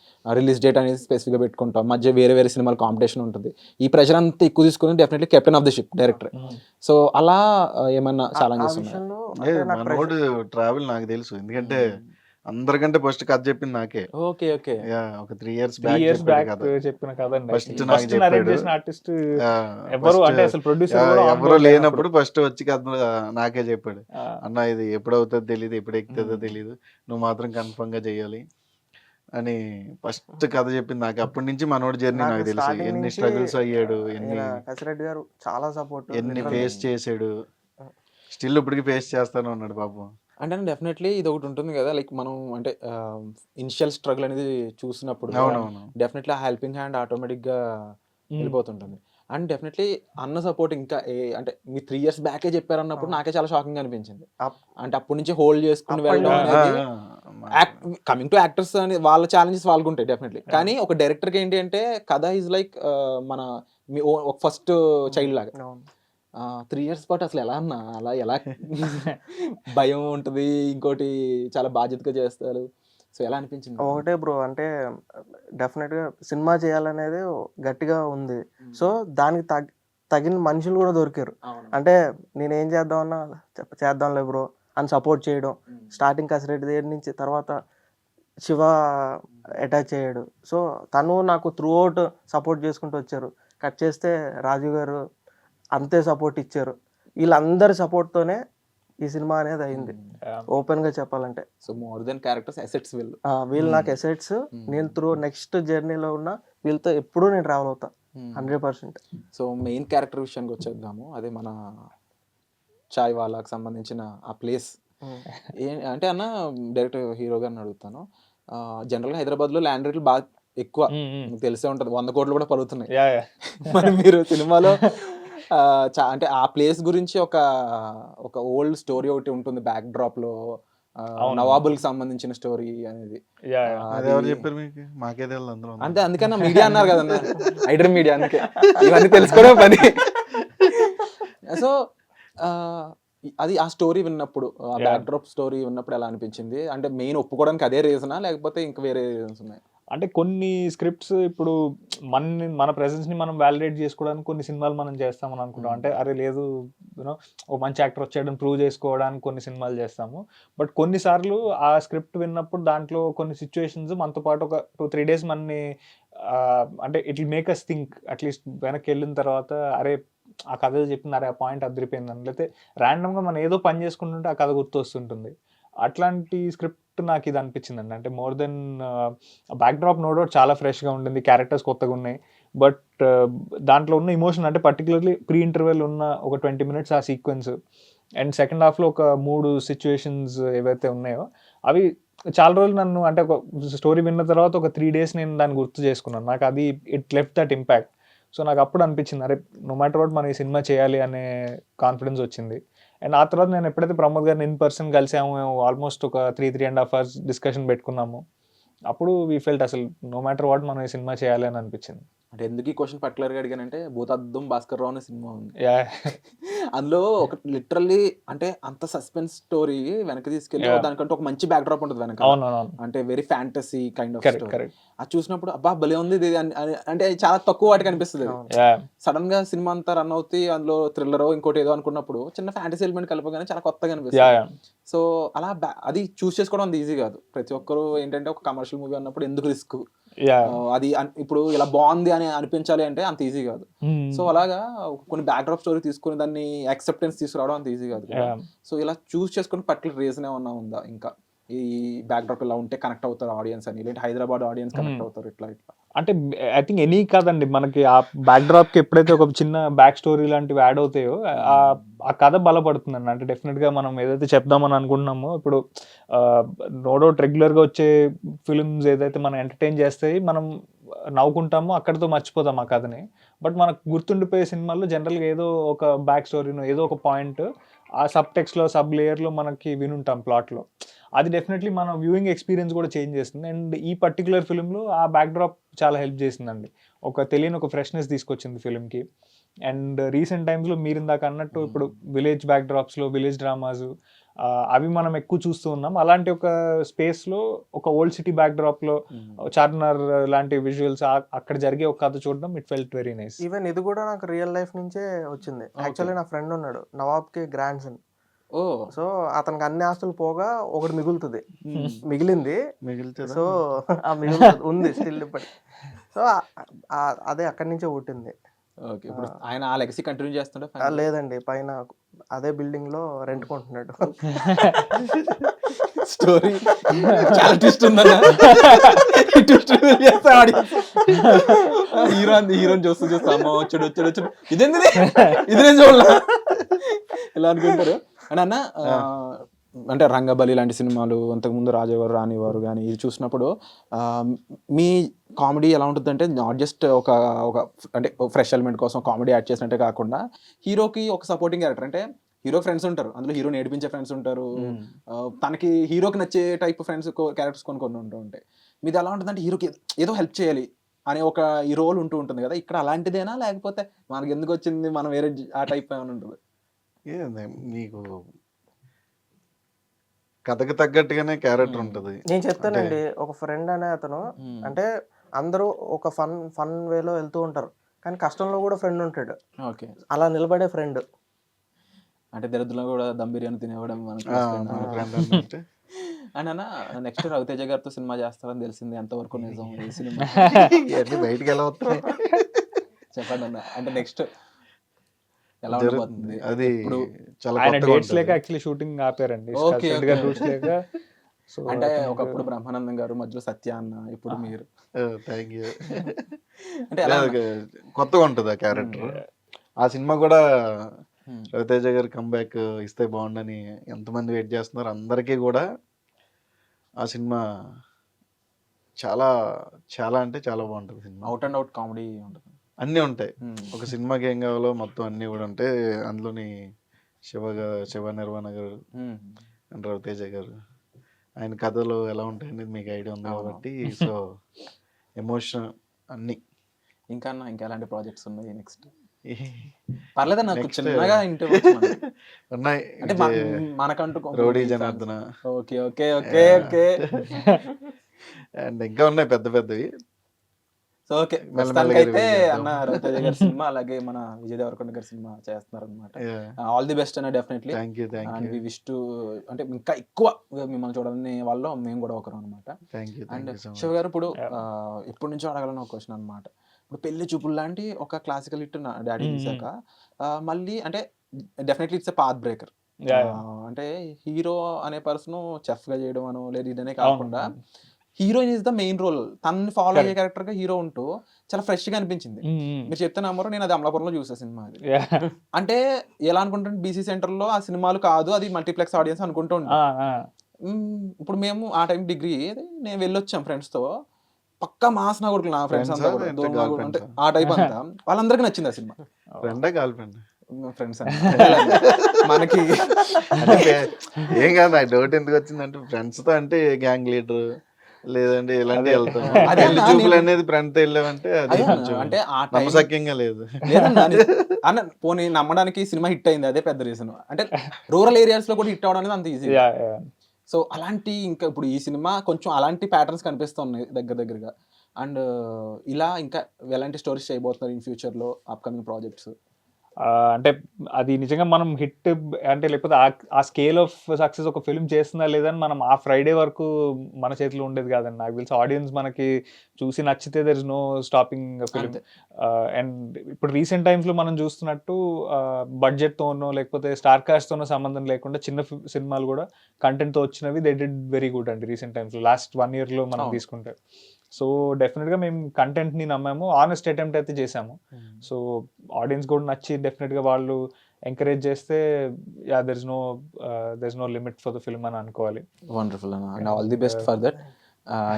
రిలీజ్ డేట్ అనేది స్పెసిఫిక్గా పెట్టుకుంటాం. మధ్య వేరే సినిమాల కాంపిటీషన్ ఉంటుంది. ఈ ప్రెషర్ అంతా ఎక్కువ తీసుకుని definitely captain of the ship director. So అలా ఏమన్నా ఛాలెంజెస్ ఉన్నాయి? విషయంలో మనోడు ట్రావెల్ నాకు తెలుసు, ఎందుకంటే అందరికంటే ఫస్ట్ కథ చెప్పింది నాకే. Okay okay. ఒక 3 years 3 years బ్యాక్ బ్యాక్ చెప్పిన కదండి. First నాకు ఫస్ట్ నరేట్ చెప్పాడు. చేసిన ఆర్టిస్ట్ ఎవరు అంటే అసలు ప్రొడ్యూసర్ ఎవరో లేనప్పుడు ఫస్ట్ వచ్చి కథ నాకే చెప్పాడు. అన్న ఇది ఎప్పుడు అవుతుందో తెలియదు, ఎప్పుడు ఎక్కుతుందో తెలియదు, నువ్వు మాత్రం కన్ఫర్మ్ గా చెయ్యాలి అని ఫస్ట్ కథ చెప్పింది నాకు. అప్పటి నుంచి మనోడి జర్నీ నాకు తెలుసు, ఎన్ని స్ట్రగుల్స్ అయ్యాడు, కసిరెడ్డి గారు చాలా సపోర్ట్, ఎన్ని ఫేస్ చేసాడు, స్టిల్ ఇప్పటికి ఫేస్ చేస్తాను అన్నాడు పాపం. అంటే డెఫినెట్లీ ఇది ఒకటి ఉంటుంది కదా, లైక్ మనం అంటే ఇనిషియల్ స్ట్రగుల్ అనేది చూసినప్పుడు అవునవును. డెఫినెట్లీ ఆ హెల్పింగ్ హ్యాండ్ ఆటోమేటిక్గా వెళ్ళిపోతుంటుంది. అండ్ డెఫినెట్లీ అన్న సపోర్ట్ ఇంకా అంటే మీ 3 years బ్యాకే చెప్పారన్నప్పుడు నాకే చాలా షాకింగ్ అనిపించింది. అంటే అప్పటి నుంచి హోల్డ్ చేసుకుని వెళ్ళడం అనేది, కమింగ్ టు యాక్టర్స్ అని వాళ్ళ ఛాలెంజెస్ వాళ్ళకు ఉంటాయి డెఫినెట్లీ. కానీ ఒక డైరెక్టర్కి ఏంటి అంటే కథ ఈజ్ లైక్ మన మీ ఒక ఫస్ట్ చైల్డ్ లాగా. 3 years పాటు అసలు ఎలా అన్నా అలా ఎలా భయం ఉంటుంది, ఇంకోటి చాలా బాధ్యతగా చేస్తారు. సో ఎలా అనిపించింది? ఒకటే బ్రో, అంటే డెఫినెట్గా సినిమా చేయాలనేది గట్టిగా ఉంది. సో దానికి తగిన మనుషులు కూడా దొరికారు. అంటే నేనేం చేద్దామన్నా చేద్దాంలే బ్రో అని సపోర్ట్ చేయడం. స్టార్టింగ్ కసిరెడ్డి దగ్గర నుంచి తర్వాత శివ అటాచ్ అయ్యాడు. సో తను నాకు త్రూ అవుట్ సపోర్ట్ చేసుకుంటూ వచ్చారు. కట్ చేస్తే రాజు గారు అంతే సపోర్ట్ ఇచ్చారు. వీళ్ళందరి సపోర్ట్తోనే ఈ సినిమా అనేది అయింది, ఓపెన్ గా చెప్పాలంటే. So more than characters, assets వీళ్ళు నాకు అసెట్స్. నేను త్రూ నెక్స్ట్ జర్నీలో ఉన్న వీళ్ళతో ఎప్పుడూ నేను ట్రావెల్ అవుతా 100%. సో మెయిన్ క్యారెక్టర్ విషయానికి వచ్చేద్దాము. అదే మన చాయ్ వాళ్ళకి సంబంధించిన ఆ ప్లేస్ అంటే అన్న డైరెక్ట్ హీరో గారిని అడుగుతాను. జనరల్గా హైదరాబాద్లో ల్యాండ్ రేట్లు బాగా ఎక్కువ, మీకు తెలిసే ఉంటుంది, 100 కోట్లు కూడా పలుకుతున్నాయి. మరి మీరు సినిమాలో అంటే ఆ ప్లేస్ గురించి ఒక ఓల్డ్ స్టోరీ ఒకటి ఉంటుంది బ్యాక్ డ్రాప్ లో, నవాబుల్కి సంబంధించిన స్టోరీ అనేది. ఎవరు చెప్పారు మీకు? మాకే తెలియదు అందరూ. అంతే, అందుకన్నా మీడియా అన్నారు కదన్నా, ఐడ్రీమ్ మీడియా, అందుకే ఇవన్నీ తెలుసుకోవడం పని. సో అది ఆ స్టోరీ విన్నప్పుడు, ఆ బ్యాక్ డ్రాప్ స్టోరీ విన్నప్పుడు ఎలా అనిపించింది? అంటే మెయిన్ ఒప్పుకోవడానికి అదే రీజనా, లేకపోతే ఇంకా వేరే రీజన్స్ ఉన్నాయి? అంటే కొన్ని స్క్రిప్ట్స్ ఇప్పుడు మన ప్రెజెన్స్ని మనం వ్యాలిడేట్ చేసుకోవడానికి కొన్ని సినిమాలు మనం చేస్తామని అనుకుంటాం. అంటే అరే లేదు యూనో ఓ మంచి యాక్టర్ వచ్చాడని ప్రూవ్ చేసుకోవడానికి కొన్ని సినిమాలు చేస్తాము. బట్ కొన్నిసార్లు ఆ స్క్రిప్ట్ విన్నప్పుడు దాంట్లో కొన్ని సిచ్యువేషన్స్ మనతో పాటు ఒక 2-3 days మనని అంటే it will make us think. At least వెనక్కి వెళ్ళిన తర్వాత అరే ఆ కథ చెప్పింది, అరే ఆ పాయింట్ అదిరిపోయిందని, లేకపోతే ర్యాండమ్గా మనం ఏదో పని చేసుకుంటుంటే ఆ కథ గుర్తు వస్తుంటుంది. అట్లాంటి స్క్రిప్ట్ నాకు ఇది అనిపించిందండి. అంటే more than backdrop no doubt చాలా ఫ్రెష్గా ఉండింది, క్యారెక్టర్స్ కొత్తగా ఉన్నాయి. బట్ దాంట్లో ఉన్న ఇమోషన్, అంటే పర్టికులర్లీ ప్రీ ఇంటర్వెల్ ఉన్న ఒక 20 minutes ఆ సీక్వెన్స్, అండ్ సెకండ్ హాఫ్లో ఒక 3 situations ఏవైతే ఉన్నాయో అవి చాలా రోజులు నన్ను, అంటే ఒక స్టోరీ విన్న తర్వాత ఒక 3 days నేను దాన్ని గుర్తు చేసుకున్నాను. నాకు అది it left that impact. So నాకు అప్పుడు అనిపించింది అరే నో మ్యాటర్ వాట్ మనం ఈ సినిమా చేయాలి అనే కాన్ఫిడెన్స్ వచ్చింది. అండ్ ఆ తర్వాత నేను ఎప్పుడైతే ప్రమోద్ గారిని ఇన్ పర్సన్ కలిసాము, ఆల్మోస్ట్ ఒక 3.5 hours డిస్కషన్ పెట్టుకున్నాము, అప్పుడు వీ ఫెల్ట్ అసలు నో మ్యాటర్ వాట్ మనం ఈ సినిమా చేయాలి అని అనిపించింది. అంటే ఎందుకు ఈ క్వశ్చన్ పర్టికులర్గా అడిగానంటే భూతద్దం భాస్కర్ రావు అనే సినిమా ఉంది. Yeah. అందులో ఒక లిటరల్లీ అంటే అంత సస్పెన్స్ స్టోరీ వెనక్కి తీసుకెళ్ళి Yeah. దానికంటే ఒక మంచి బ్యాక్ డ్రాప్ ఉంటుంది వెనక. అవునవును. అంటే very fantasy kind of correct story. Correct. అది చూసినప్పుడు అబ్బా భలే ఉంది ఇది అంటే చాలా తక్కువ వాటికి అనిపిస్తుంది. Yeah. సడన్ గా సినిమా అంతా రన్ అవుతాయి, అందులో థ్రిల్లర్ ఇంకోటి ఏదో అనుకున్నప్పుడు చిన్న ఫ్యాంటసీ ఎలిమెంట్ కలపగానే చాలా కొత్తగా Yeah, అనిపిస్తుంది. yeah. సో అలా అది చూస్ చేసుకోవడం అంత ఈజీ కాదు. ప్రతి ఒక్కరు ఏంటంటే ఒక కమర్షియల్ మూవీ అన్నప్పుడు ఎందుకు రిస్క్, Yeah. అది ఇప్పుడు ఇలా బాగుంది అని అనిపించాలి అంటే అంత ఈజీ కాదు. సో అలాగా కొన్ని బ్యాక్ డ్రాప్ స్టోరీ తీసుకుని దాన్ని యాక్సెప్టెన్స్ తీసుకురావడం అంత ఈజీ కాదు. Yeah. సో ఇలా చూస్ చేసుకుని పర్టికులర్ రీజన్ ఏమన్నా ఉందా ఇంకా ఈ బ్యాక్ డ్రాప్ ఇలా ఉంటే కనెక్ట్ అవుతారు ఆడియన్స్ అని, లేదంటే హైదరాబాద్ ఆడియన్స్ కనెక్ట్ అవుతారు ఇట్లా ఇట్లా? అంటే ఐ థింక్ ఎనీ కాదండి, మనకి ఆ బ్యాక్ డ్రాప్ కి ఎప్పుడైతే ఒక చిన్న బ్యాక్ స్టోరీ లాంటివి యాడ్ అవుతాయో ఆ కథ బలపడుతుందండి. అంటే డెఫినెట్ గా మనం ఏదైతే చెప్దామని అనుకుంటున్నామో ఇప్పుడు నో డౌట్ రెగ్యులర్ గా వచ్చే ఫిల్మ్స్ ఏదైతే మనం ఎంటర్టైన్ చేస్తాయి, మనం నవ్వుకుంటామో అక్కడితో మర్చిపోతాం ఆ కథని. బట్ మనకు గుర్తుండిపోయే సినిమాల్లో జనరల్గా ఏదో ఒక బ్యాక్ స్టోరీనో ఏదో ఒక పాయింట్ ఆ సబ్ టెక్స్ట్లో సబ్ లేయర్లో మనకి వినుంటాం ప్లాట్లో. అది డెఫినెట్లీ మన వ్యూయింగ్ ఎక్స్పీరియన్స్ కూడా చేంజ్ చేస్తుంది. అండ్ ఈ పర్టికులర్ ఫిల్మ్లో ఆ బ్యాక్ డ్రాప్ చాలా హెల్ప్ చేసిందండి. ఒక తెలియని ఒక ఫ్రెష్నెస్ తీసుకొచ్చింది ఫిల్మ్కి. అండ్ రీసెంట్ టైమ్స్లో మీరు ఇందాక అన్నట్టు ఇప్పుడు విలేజ్ బ్యాక్ డ్రాప్స్లో విలేజ్ డ్రామాస్ అవి మనం ఎక్కువ చూస్తూ ఉన్నాం. అలాంటి ఒక స్పేస్లో ఒక ఓల్డ్ సిటీ బ్యాక్ డ్రాప్లో చార్మినార్ లాంటి విజువల్స్ అక్కడ జరిగే ఒక కథ చూడడం it felt very nice. Even ఇది కూడా నాకు రియల్ లైఫ్ నుంచే వచ్చింది. యాక్చువల్లీ నా ఫ్రెండ్ ఉన్నాడు, నవాబ్కి గ్రాండ్ సన్. ఓ సో అతనికి అన్ని ఆస్తులు పోగా ఒకటి మిగులుతుంది, మిగిలింది. మిగిలితే సో ఆ మిగులుతుంది ఉంది స్టిల్ ఇప్పటి. సో అదే అక్కడి నుంచే పుట్టింది. ఓకే, ఇప్పుడు ఆయన ఆ లెగసీ కంటిన్యూ చేస్తుంటే లేదండి, పైన అదే బిల్డింగ్ లో రెంట్ కొంటున్నాడు. స్టోరీ చాలా ట్విస్ట్ ఉందన్న. హీరోని చూస్తూ అమ్మ వచ్చాడు ఇదేంది ఇది నేను చూడాల ఇలా అనుకుంటారు. అండ్ అన్న అంటే రంగబలి లాంటి సినిమాలు, అంతకుముందు రాజావారు రానివారు కానీ ఇది చూసినప్పుడు మీ కామెడీ ఎలా ఉంటుంది అంటే నాట్ జస్ట్ ఒక అంటే ఫ్రెష్ ఎలిమెంట్ కోసం కామెడీ యాడ్ చేసినట్టే కాకుండా హీరోకి ఒక సపోర్టింగ్ క్యారెక్టర్, అంటే హీరో ఫ్రెండ్స్ ఉంటారు, అందులో హీరో నేర్పించే ఫ్రెండ్స్ ఉంటారు, తనకి హీరోకి నచ్చే టైప్ ఫ్రెండ్స్ క్యారెక్టర్స్ కొన్ని ఉంటూ ఉంటాయి. మీది ఎలా ఉంటుంది అంటే హీరోకి ఏదో హెల్ప్ చేయాలి అనే ఒక ఈ రోల్ ఉంటూ ఉంటుంది కదా, ఇక్కడ అలాంటిదేనా లేకపోతే మనకి ఎందుకు వచ్చింది మనం వేరే ఆ టైప్ ఏమైనా ఉంటుంది? నీకు కథకు తగ్గట్టుగానే క్యారెక్టర్ ఉంటుంది. నేను చెప్తానండి, ఒక ఫ్రెండ్ అనే అతను అంటే అందరూ ఒక ఫన్ వేలో వెళ్తూ ఉంటారు, కానీ కష్టంలో కూడా ఫ్రెండ్ ఉంటాడు. ఓకే, అలా నిలబడే ఫ్రెండ్. అంటే దరిద్రంలో కూడా దమ్ బిర్యానీ తినేవాడు మనకి. అండ్ అన్న నెక్స్ట్ రవితేజ గారితో సినిమా చేస్తారని తెలిసింది, ఎంతవరకు నిజం ఈ సినిమా? బయటికి ఎలా వస్తాయి చెప్పండి అన్న, అంటే నెక్స్ట్ ఎలా ఉండబోతుంది? అది చాలా ఆయన డేట్స్ లేక యాక్చువల్లీ షూటింగ్ ఆపారండి. అంటే ఒకప్పుడు బ్రహ్మానందం గారు, మధ్యలో సత్య అన్న, ఇప్పుడు మీరు. Thank you. అంటే కొత్తగా ఉంటుంది ఆ క్యారెక్టర్. ఆ సినిమా కూడా రవితేజ గారు కంబ్యాక్ ఇస్తే బాగుండని ఎంతమంది వెయిట్ చేస్తున్నారు. అందరికీ కూడా ఆ సినిమా చాలా చాలా అంటే చాలా బాగుంటుంది cinema. Out and out comedy ఉంటుంది, అన్నీ ఉంటాయి. ఒక సినిమాకి ఏం కావాలో మొత్తం అన్నీ కూడా ఉంటాయి. అందులోని శివ నిర్వాణ గారు అండ్ రవితేజ గారు, ఆయన కథలు ఎలా ఉంటాయి అనేది మీకు ఐడియా ఉంది కాబట్టి, సో ఎమోషన్ అన్నీ. ఇంకా ఎలాంటి ప్రాజెక్ట్స్ ఉన్నాయి నెక్స్ట్? పర్లేదు నాకు చిన్నగా ఉన్నాయి. అంటే మనకంటూ rowdy Janardhana, okay okay okay okay, and ఇంకా ఉన్నాయి పెద్ద పెద్దవి. సో ఓకే, అయితే అన్న రవితేజ గారి సినిమా అలాగే మన విజయ్ దేవరకొండ గారి సినిమా చేస్తున్నారు అనమాట. ఆల్ ది బెస్ట్ అన్న, definitely. And we wish to అంటే ఇంకా ఎక్కువ మిమ్మల్ని చూడాలని వాళ్ళు మేము కూడా ఒకరు అనమాట. అండ్ శివ గారు, ఇప్పుడు ఎప్పటి నుంచో అడగాలని ఒక క్వశ్చన్ అనమాట. ఇప్పుడు పెళ్లి చూపులు లాంటి ఒక క్లాసికల్ హిట్ డాడీ తీసాక మళ్ళీ అంటే definitely it's a path breaker. అంటే హీరో అనే పర్సన్ చెఫ్ గా చేయడం అనో లేదు ఇదనే కాకుండా heroine is the main role, తనని ఫాలో అయ్యే క్యారెక్టర్ గా హీరో ఉంటూ చాలా ఫ్రెష్ గా అనిపించింది. మీరు చెప్తే నమ్మరు, నేను అది అమలాపురంలో చూసా సినిమా. అది అంటే ఎలా అనుకుంటాను, బీసీ సెంటర్ లో ఆ సినిమాలు కాదు, అది మల్టీప్లెక్స్ ఆడియన్స్ అనుకుంటూ ఉంటాం. ఇప్పుడు మేము ఆ టైం డిగ్రీ నేను వెళ్ళొచ్చాం ఫ్రెండ్స్ తో, పక్కా మాస్ నా కొడుకులు నా ఫ్రెండ్స్ అంతా అంటే ఆ టైప్ అంతా, వాళ్ళందరికీ నచ్చింది ఆ సినిమా. ఫ్రెండ్స్ మనకి ఏం కాదు, నాకు డౌట్ ఎందుకు వచ్చిందంటే ఫ్రెండ్స్ తో అంటే గ్యాంగ్ లీడర్ లేదండి ఇలాంటి వెళ్తాం. అదే పెళ్లి అన్నా చూపులు నేను- అనేది ఫ్రెండ్ తో వెళ్ళామంటే అది అదే అన్న, కొంచెం అంటే ఆ టైం నమ్మసక్యంగా లేదు. లేదన్నా అన్న పోనీ నమ్మడానికి సినిమా హిట్ అయింది, అదే పెద్ద రీజన్. అంటే రూరల్ ఏరియాస్ లో కూడా హిట్ అవడం అనేది అంత ఈజీ. యా యా సో అలాంటి ఇంకా ఇప్పుడు ఈ సినిమా కొంచెం అలాంటి ప్యాటర్న్స్ కనిపిస్తున్నాయి దగ్గర దగ్గరగా. అండ్ ఇలా ఇంకా ఎలాంటి స్టోరీస్ చేయబోతున్నారు ఇన్ ఫ్యూచర్ లో అప్కమింగ్ ప్రాజెక్ట్స్? అంటే అది నిజంగా మనం హిట్ అంటే లేకపోతే ఆ స్కేల్ ఆఫ్ సక్సెస్ ఒక ఫిల్మ్ చేస్తుందా లేదని మనం ఆ ఫ్రైడే వరకు మన చేతిలో ఉండేది కాదండి. నాకు తెలిసి ఆడియన్స్ మనకి చూసి నచ్చితే there is no stopping film. అంతే. అండ్ ఇప్పుడు రీసెంట్ టైమ్స్లో మనం చూస్తున్నట్టు బడ్జెట్తోనో లేకపోతే స్టార్ కాస్ట్తోనో సంబంధం లేకుండా చిన్న సినిమాలు కూడా కంటెంట్తో వచ్చినవి దే డిడ్ వెరీ గుడ్ అండి రీసెంట్ టైమ్స్లో. లాస్ట్ 1 yearలో మనం అవును. తీసుకుంటే. సో డెఫినెట్గా మేము కంటెంట్ని నమ్మాము, ఆనెస్ట్ అటెంప్ట్ అయితే చేసాము. సో ఆడియన్స్ కూడా నచ్చి డెఫినెట్గా వాళ్ళు ఎంకరేజ్ చేస్తే yeah there is no limit for the film అని అనుకోవాలి. వండర్ఫుల్ అన్న, and all the best for that.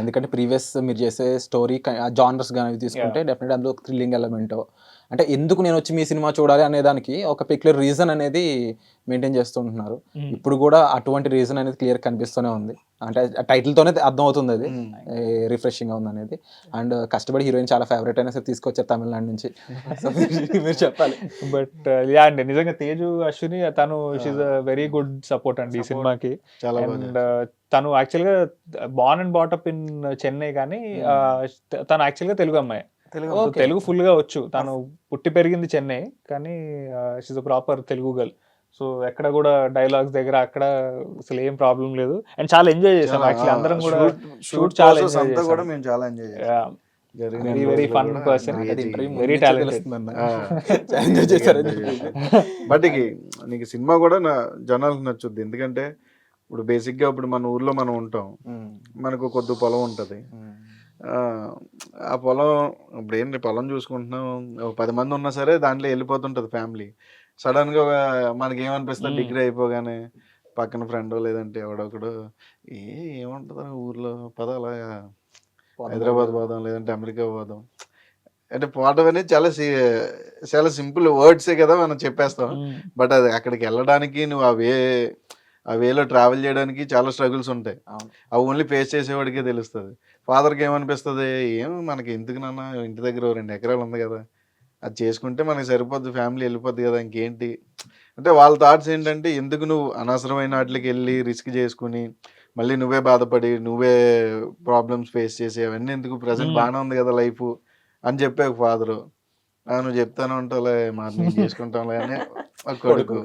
ఎందుకంటే ప్రీవియస్ మీరు చేసే స్టోరీ జానర్స్ కానీ తీసుకుంటే డెఫినెట్ అందులో థ్రిల్లింగ్ ఎలిమెంట్, అంటే ఎందుకు నేను వచ్చి మీ సినిమా చూడాలి అనే దానికి ఒక పెక్యులర్ రీజన్ అనేది మెయింటైన్ చేస్తుంటున్నారు. ఇప్పుడు కూడా అటువంటి రీజన్ అనేది క్లియర్ కనిపిస్తూనే ఉంది. అంటే టైటిల్ తోనే అర్థం అవుతుంది అది రిఫ్రెషింగ్ గా ఉంది అనేది. అండ్ కష్టపడి హీరోయిన్ చాలా ఫేవరెట్ అయినా సరే తీసుకొచ్చారు తమిళనాడు నుంచి. So, మీరు చెప్పాలి. బట్ యా అండి నిజంగా తేజు అశ్విని తను she's a very good support అండి ఈ సినిమాకి. చాలా బాగా అండ్ తను యాక్చువల్గా బార్న్ అండ్ బాటప్ ఇన్ చెన్నై కానీ తను యాక్చువల్గా తెలుగు అమ్మాయి. తెలుగు Okay. తెలుగు ఫుల్ గా వచ్చు. తను పుట్టి పెరిగింది చెన్నై కానీ she's a proper Telugu girl. So ఎక్కడ కూడా డైలాగ్స్ దగ్గర అక్కడ అసలు ఏం ప్రాబ్లం లేదు. అండ్ చాలా ఎంజాయ్ చేసాం యాక్చువల్లీ అందరం కూడా. షూట్ చాలా ప్రాసెస్ enjoy అంతా చేశాం. కూడా మేము చాలా ఎంజాయ్ చేసాం. జరిగిన Very, రోజులు very fun కూడా person. crazy. అది interview Very ముందు talented. తెలుస్తుందన్న. ఆ. Enjoy చేశారని బట్ నీకు సినిమా కూడా జనాలకు నచ్చుద్ది. ఎందుకంటే ఇప్పుడు బేసిక్ గా ఇప్పుడు మన ఊర్లో మనం ఉంటాం, మనకు కొద్ది పొలం ఉంటది. ఆ పొలం ఇప్పుడు ఏంటి పొలం చూసుకుంటున్నాం, ఒక 10 మంది ఉన్నా సరే దాంట్లో వెళ్ళిపోతుంటది ఫ్యామిలీ. సడన్ గా మనకి ఏమనిపిస్తుంది, డిగ్రీ అయిపోగానే పక్కన ఫ్రెండ్ లేదంటే ఎవడొకడు ఏముంటది ఊర్లో పద అలా హైదరాబాద్ పోదాం లేదంటే అమెరికా పోదాం అంటే పోవడం అనేది చాలా సింపుల్ వర్డ్సే కదా మనం చెప్పేస్తాం. బట్ అది అక్కడికి వెళ్ళడానికి నువ్వు ఆ వేలో ట్రావెల్ చేయడానికి చాలా స్ట్రగుల్స్ ఉంటాయి. అవి ఓన్లీ ఫేస్ చేసేవాడికే తెలుస్తుంది. ఫాదర్కి ఏమనిపిస్తుంది, మనకి ఎందుకు నాన్న ఇంటి దగ్గర 2 ఎకరాలు ఉంది కదా, అది చేసుకుంటే మనకి సరిపోద్ది, ఫ్యామిలీ వెళ్ళిపోద్ది కదా, ఇంకేంటి అంటే వాళ్ళ థాట్స్ ఏంటంటే ఎందుకు నువ్వు అనవసరమైన వాటికి వెళ్ళి రిస్క్ చేసుకుని మళ్ళీ నువ్వే బాధపడి నువ్వే ప్రాబ్లమ్స్ ఫేస్ చేసి అవన్నీ ఎందుకు, ప్రజెంట్ బాగానే ఉంది కదా లైఫ్ అని చెప్పే ఒక ఫాదరు. నువ్వు చెప్తానే ఉంటావులే మాట నేను చేసుకుంటాంలే అని ఒక కొడుకు.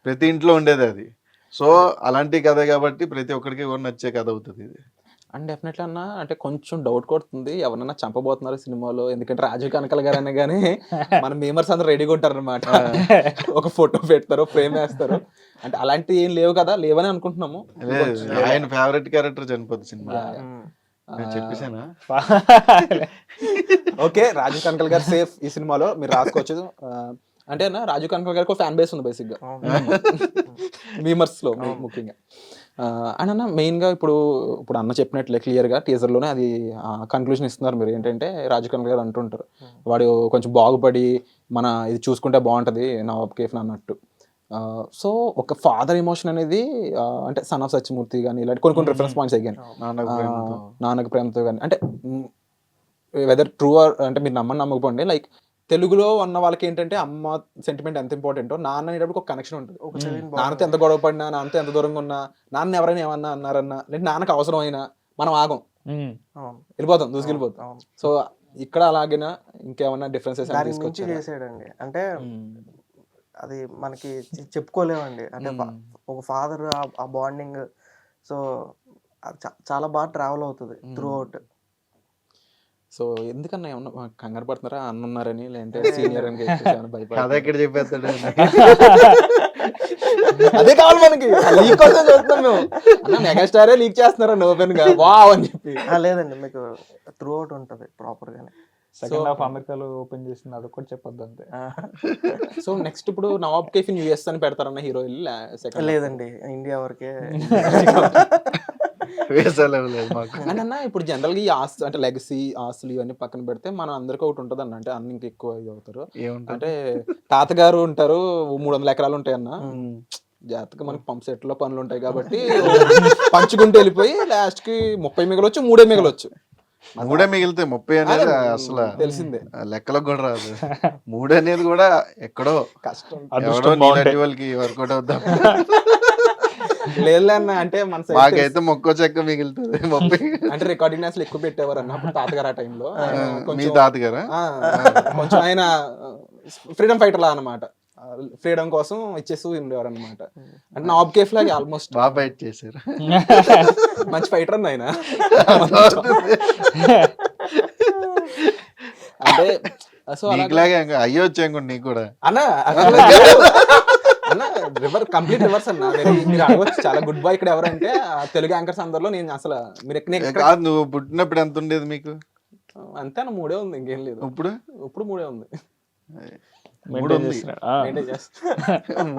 ప్రతి ఇంట్లో ఉండేది అది. సో అలాంటి కథ కాబట్టి ప్రతి ఒక్కరికి కూడా నచ్చే కథ అవుతుంది ఇది. అండ్ డెఫినెట్లీ అన్న, అంటే కొంచెం డౌట్ కొడుతుంది ఎవరన్నా చంపబోతున్నారు సినిమాలో. ఎందుకంటే రాజీవ్ కనకల్ గారు అనగానే మన మేమర్స్ అందరూ రెడీగా ఉంటారు అనమాట. ఒక ఫోటో పెడతారు, ఫ్రేమ్ వేస్తారు. అంటే అలాంటివి ఏం లేవు కదా, లేవని అనుకుంటున్నాము. ఆయన ఫేవరెట్ క్యారెక్టర్ చనిపోద్ది సినిమా. చెప్పేసానా? ఓకే, రాజీవ్ కనకల్ గారు సేఫ్ ఈ సినిమాలో, మీరు రాసుకోవచ్చు. అంటే అన్న రాజీవ్ కనకల్ గారికి ఒక ఫ్యాన్ బేస్ ఉంది బేసిక్ గా మీమర్స్ లో ముఖ్యంగా. అండ్ అన్న మెయిన్గా ఇప్పుడు అన్న చెప్పినట్లే క్లియర్గా టీజర్లోనే అది కన్క్లూజన్ ఇస్తున్నారు మీరు. ఏంటంటే రాజీవ్ కనకల్ గారు అంటుంటారు వాడు కొంచెం బాగుపడి మన ఇది చూసుకుంటే బాగుంటుంది నవాబ్ కేఫ్ అన్నట్టు. సో ఒక ఫాదర్ ఎమోషన్ అనేది అంటే సన్ ఆఫ్ సత్యమూర్తి కానీ ఇలాంటి కొన్ని రిఫరెన్స్ పాయింట్స్ అయ్యాను, నాన్నకు ప్రేమతో కానీ. అంటే వెదర్ ట్రూ అంటే మీరు నమ్మకపోండి, లైక్ తెలుగులో ఉన్న వాళ్ళకి ఏంటంటే అమ్మ సెంటిమెంట్ ఎంత ఇంపార్టెంటో నాన్న అనేటప్పుడు ఒక కనెక్షన్ ఉంటుంది. నాన్నతో ఎంత గొడవ పడినా, నాన్నతో ఎంత దూరంగా ఉన్నా, నాన్న ఎవరైనా ఏమన్నా అన్నారన్నా, లేదా నాన్నకు అవసరమైనా మనం ఆగం, వెళ్ళిపోతాం, దూసుకెళ్ళిపోతాం. సో ఇక్కడ అలాగేనా ఇంకేమన్నా డిఫరెన్సెస్ చేసాడండి అంటే అది మనకి చెప్పుకోలేమండి. అంటే ఒక ఫాదర్ ఆ బాండింగ్, సో చాలా బాగా ట్రావెల్ అవుతుంది త్రూ అవుట్. సో ఎందుకన్నా ఏమన్నా కంగారు పడుతున్నారా అన్న ఉన్నారని, లేదంటే సీనియర్ అని అదే ఇక్కడ చెప్పేస్తాడు. అదే కావాలి మనకి, లీక్ కోసం చూస్తున్నాం మేము. అన్న మెగాస్టారే లీక్ చేస్తున్నారా ఓపెన్ గా వావ్ అని చెప్పి. లేదండి, మీకు త్రూ అవుట్ ఉంటుంది ప్రాపర్ గానే. సెకండ్ హాఫ్ అమెరికాలో ఓపెన్ చేసింది అది కూడా చెప్పొద్దు అంతే. సో నెక్స్ట్ ఇప్పుడు నవాబ్ కేఫ్ ఇన్ యూఎస్ అని పెడతారన్న హీరోయిన్. లేదండి, ఇండియా వరకే. అన్న ఇప్పుడు జనరల్ గా ఈ ఆస్తి అంటే లెగసీ ఆస్తులు ఇవన్నీ పక్కన పెడితే మన అందరికీ ఒకటి ఉంటుంది అన్న, అంటే అన్న ఇంకా ఎక్కువ ఇది అవుతారు. అంటే తాతగారు ఉంటారు, 300 ఎకరాలు ఉంటాయి అన్న, జాగ్రత్తగా మనకి పంప్ సెట్ లో పనులు ఉంటాయి కాబట్టి పంచుకుంటూ వెళ్ళిపోయి లాస్ట్ కి 30 మిగలొచ్చు, 3 మిగలొచ్చు. 3 మిగిలితే 30 అనేది అసలు తెలిసిందే. లెక్కలకు కూడా రాదు. 3 అనేది కూడా ఎక్కడో కష్టం. ఎవడో నీలాంటి వాళ్ళకి వర్కౌట్ అవుతాం. లేదు అన్న, అంటే మన side మాకైతే మొక్కో చెక్క మిగులుతుంది 30. అంటే రికార్డింగ్ డాన్స్ ఎక్కువ పెట్టేవారు అన్న అప్పుడు తాతగారు ఆ టైంలో. మీ తాతగారా? కొంచెం ఆయన ఫ్రీడమ్ ఫైటర్ లా అనమాట, ఫ్రీడమ్ కోసం ఇచ్చేస్తూ ఉండేవారు అనమాట. అంటే నా ఆబ్ కేఫ్ లాగా ఆల్మోస్ట్ బాగా ఫైట్ చేశారు. మంచి ఫైటర్ అన్న ఆయన. అంటే సో నీకులాగే అయ్యొచ్చు అనుకోండి నీకు కూడా. అన్న అన్న రివర్ కంప్లీట్ రివర్స్ అన్న. మీరు అడగచ్చు చాలా గుడ్ బాయ్ ఇక్కడ ఎవరంటే తెలుగు యాంకర్స్ అందరిలో నేను అసలు మీరు కాదు, నువ్వు పుట్టినప్పుడు ఎంత ఉండేది మీకు? అంతే అన్న 3 ఉంది, ఇంకేం లేదు. ఇప్పుడు 3 ఉంది. 3 ఉంది. మెయింటైన్ చేస్తా.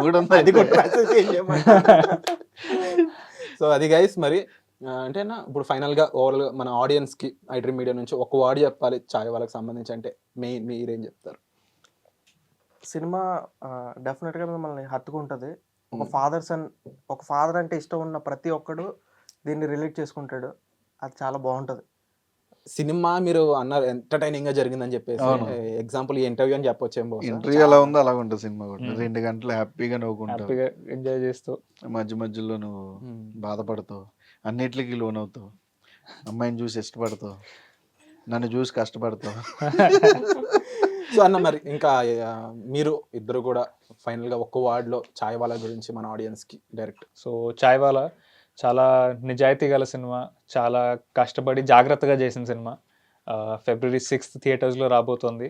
3 ఉంది. అది కూడా process ఏం చేయమంటారు. సో అది గైస్ మరి అంటే అన్న ఇప్పుడు ఫైనల్ గా ఓవరాల్ మన ఆడియన్స్ కి ఐడ్రీమ్ మీడియా నుంచి ఒక వర్డ్ చెప్పాలి చాయ్ వాళ్ళకి సంబంధించి అంటే మీరేం చెప్తారు? సినిమా డెఫినెట్గా మిమ్మల్ని హత్తుకుంటుంది. ఒక ఫాదర్ అంటే ఇష్టం ఉన్న ప్రతి ఒక్కడు దీన్ని రిలేట్ చేసుకుంటాడు. అది చాలా బాగుంటుంది. సినిమా మీరు అన్నారు ఎంటర్టైనింగ్ గా జరిగిందని చెప్పేసి, ఎగ్జాంపుల్ ఈ ఇంటర్వ్యూ అని చెప్పొచ్చేమో. ఇంటర్వ్యూ ఎలా ఉందో అలా ఉంటుంది సినిమా కూడా. 2 గంటలు హ్యాపీగా నవ్వుకుంటావు, హ్యాపీగా ఎంజాయ్ చేస్తూ, మధ్య మధ్యలో నువ్వు బాధపడతావు, అన్నిటికీ లోన్ అవుతావు, అమ్మాయిని చూసి ఇష్టపడతావు, నన్ను చూసి కష్టపడతావు. సో అన్న మరి ఇంకా మీరు ఇద్దరు కూడా ఫైనల్ గా ఒక్క వర్డ్ లో చాయ్ వాళ్ళ గురించి మన ఆడియన్స్ కి డైరెక్ట్. సో చాయ్ వాలా చాలా నిజాయితీ గల సినిమా, చాలా కష్టపడి జాగ్రత్తగా చేసిన సినిమా. February 6th థియేటర్స్లో రాబోతోంది.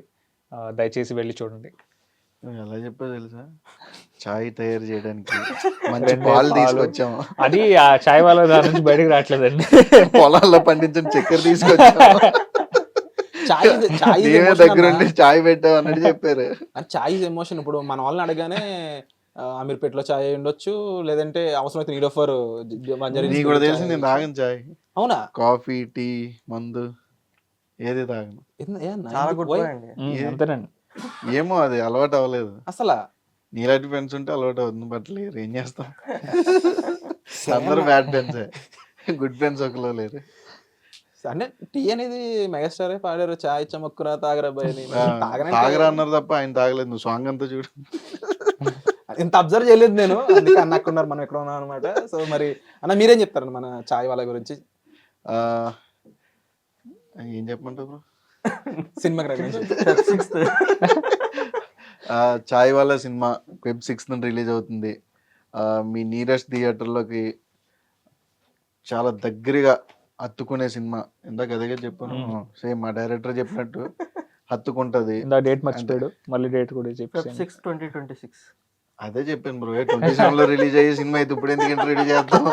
దయచేసి వెళ్ళి చూడండి. ఎలా చెప్పా తెలుసా, చాయ్ తయారు చేయడానికి మంచి పాలు తీసుకొచ్చాము. అది ఆ చాయ్ వాళ్ళ దాని నుంచి బయటకు రావట్లేదండి. పొలాల్లో పండించిన చక్కెర తీసుకొచ్చాము. దగ్గర ఉండి చాయ్ పెట్టావు అన్నట్టు చెప్పారు. చాయ్ ఎమోషన్. ఇప్పుడు మన వాళ్ళని అడగానే అమీర్పేటలో చాయ్ ఉండొచ్చు, లేదంటే అవసరమైతే నీలోఫర్. నీకు కూడా తెలిసి నేను తాగను చాయ్. అవునా? కాఫీ, టీ, మందు ఏది తాగను. చాలా గుడ్ బాయ్ అండి. అంతేనండి. ఏమో అది అలవాటు అవ్వలేదు అసలు. నీలాంటి ఫ్రెండ్స్ ఉంటే అలవాటు అవుతుంది, బట్ లేరు, ఏం చేస్తాం. అందరూ బ్యాడ్ ఫ్రెండ్సే, గుడ్ ఫ్రెండ్స్ ఒకలో లేరు. అంటే టీ అనేది మెగాస్టారే పాడారు, చాయ్ చమక్కురా తాగరా బాయ్ అని. తాగరా అన్నారు తప్ప ఆయన తాగలేదు. నువ్వు సాంగ్ అంతా చూడు. ఇంత అబ్జర్వ్ చేయలేదు నేను, అందుకే అన్నక్కున్నారు మనం ఎక్కడ ఉన్నాం అనమాట. సో మరి అన్న మీరేం చెప్తారు మన చాయ్ వాళ్ళ గురించి? ఏం చెప్పమంటావు బ్రో? సినిమా చాయ్ వాళ్ళ సినిమా Feb 6th రిలీజ్ అవుతుంది. మీ నియరెస్ట్ థియేటర్లోకి చాలా దగ్గరగా హత్తుకునే సినిమా. ఇందాక అదే చెప్పాను, సేమ్ మా డైరెక్టర్ చెప్పినట్టు హత్తుకుంటది. డేట్ మర్చిపోయాడు, మళ్ళీ డేట్ కూడా చెప్పి 6, 2026. అదే చెప్పాను బ్రో, 27లో రిలీజ్ అయ్యే సినిమా అయితే ఇప్పుడు ఎందుకు ఇంట్రడ్యూస్ చేస్తాం?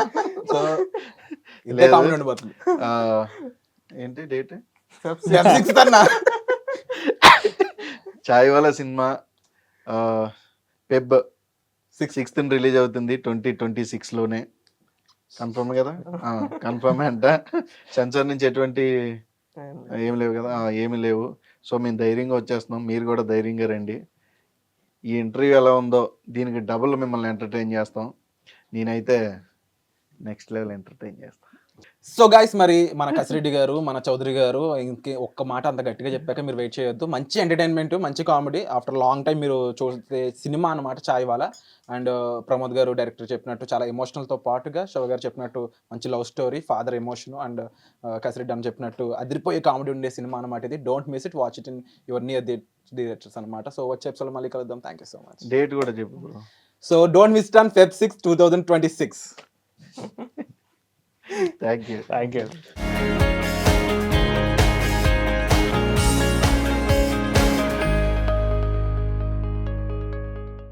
ఏంటి డేట్? చాయ్ వాళ్ళ సినిమా Feb 6th రిలీజ్ అవుతుంది 2026లోనే. కన్ఫర్మ్ కదా? కన్ఫర్మ్ అంట. సెన్సార్ నుంచి ఎటువంటి ఏమి లేవు కదా? ఏమి లేవు. సో మేము ధైర్యంగా వచ్చేస్తున్నాం, మీరు కూడా ధైర్యంగా రండి. ఈ ఇంటర్వ్యూ ఎలా ఉందో దీనికి డబుల్ మిమ్మల్ని ఎంటర్టైన్ చేస్తాం. నేనైతే నెక్స్ట్ లెవెల్ ఎంటర్టైన్ చేస్తాను. సో గైస్ మరి మన కసిరెడ్డి గారు, మన చౌదరి గారు ఇంకే ఒక్క మాట అంత గట్టిగా చెప్పాక మీరు వెయిట్ చేయొద్దు. మంచి ఎంటర్టైన్మెంట్, మంచి కామెడీ. ఆఫ్టర్ లాంగ్ టైం మీరు చూస్తే సినిమా అనమాట చాయ్ వాలా. అండ్ ప్రమోద్ గారు డైరెక్టర్ చెప్పినట్టు చాలా ఎమోషనల్తో పాటుగా శివ గారు చెప్పినట్టు మంచి love story, father emotion, and Kasireddy అని చెప్పినట్టు అదిరిపోయే కామెడీ ఉండే సినిమా అనమాట ఇది. Don't miss it, watch it in your near theatres అనమాట. సో వచ్చే ఎపిసోడ్ మళ్ళీ కలుద్దాం. Thank you so much. Date కూడా చెప్పు. So don't miss it on Feb 6, 2026. Thank you. Thank you.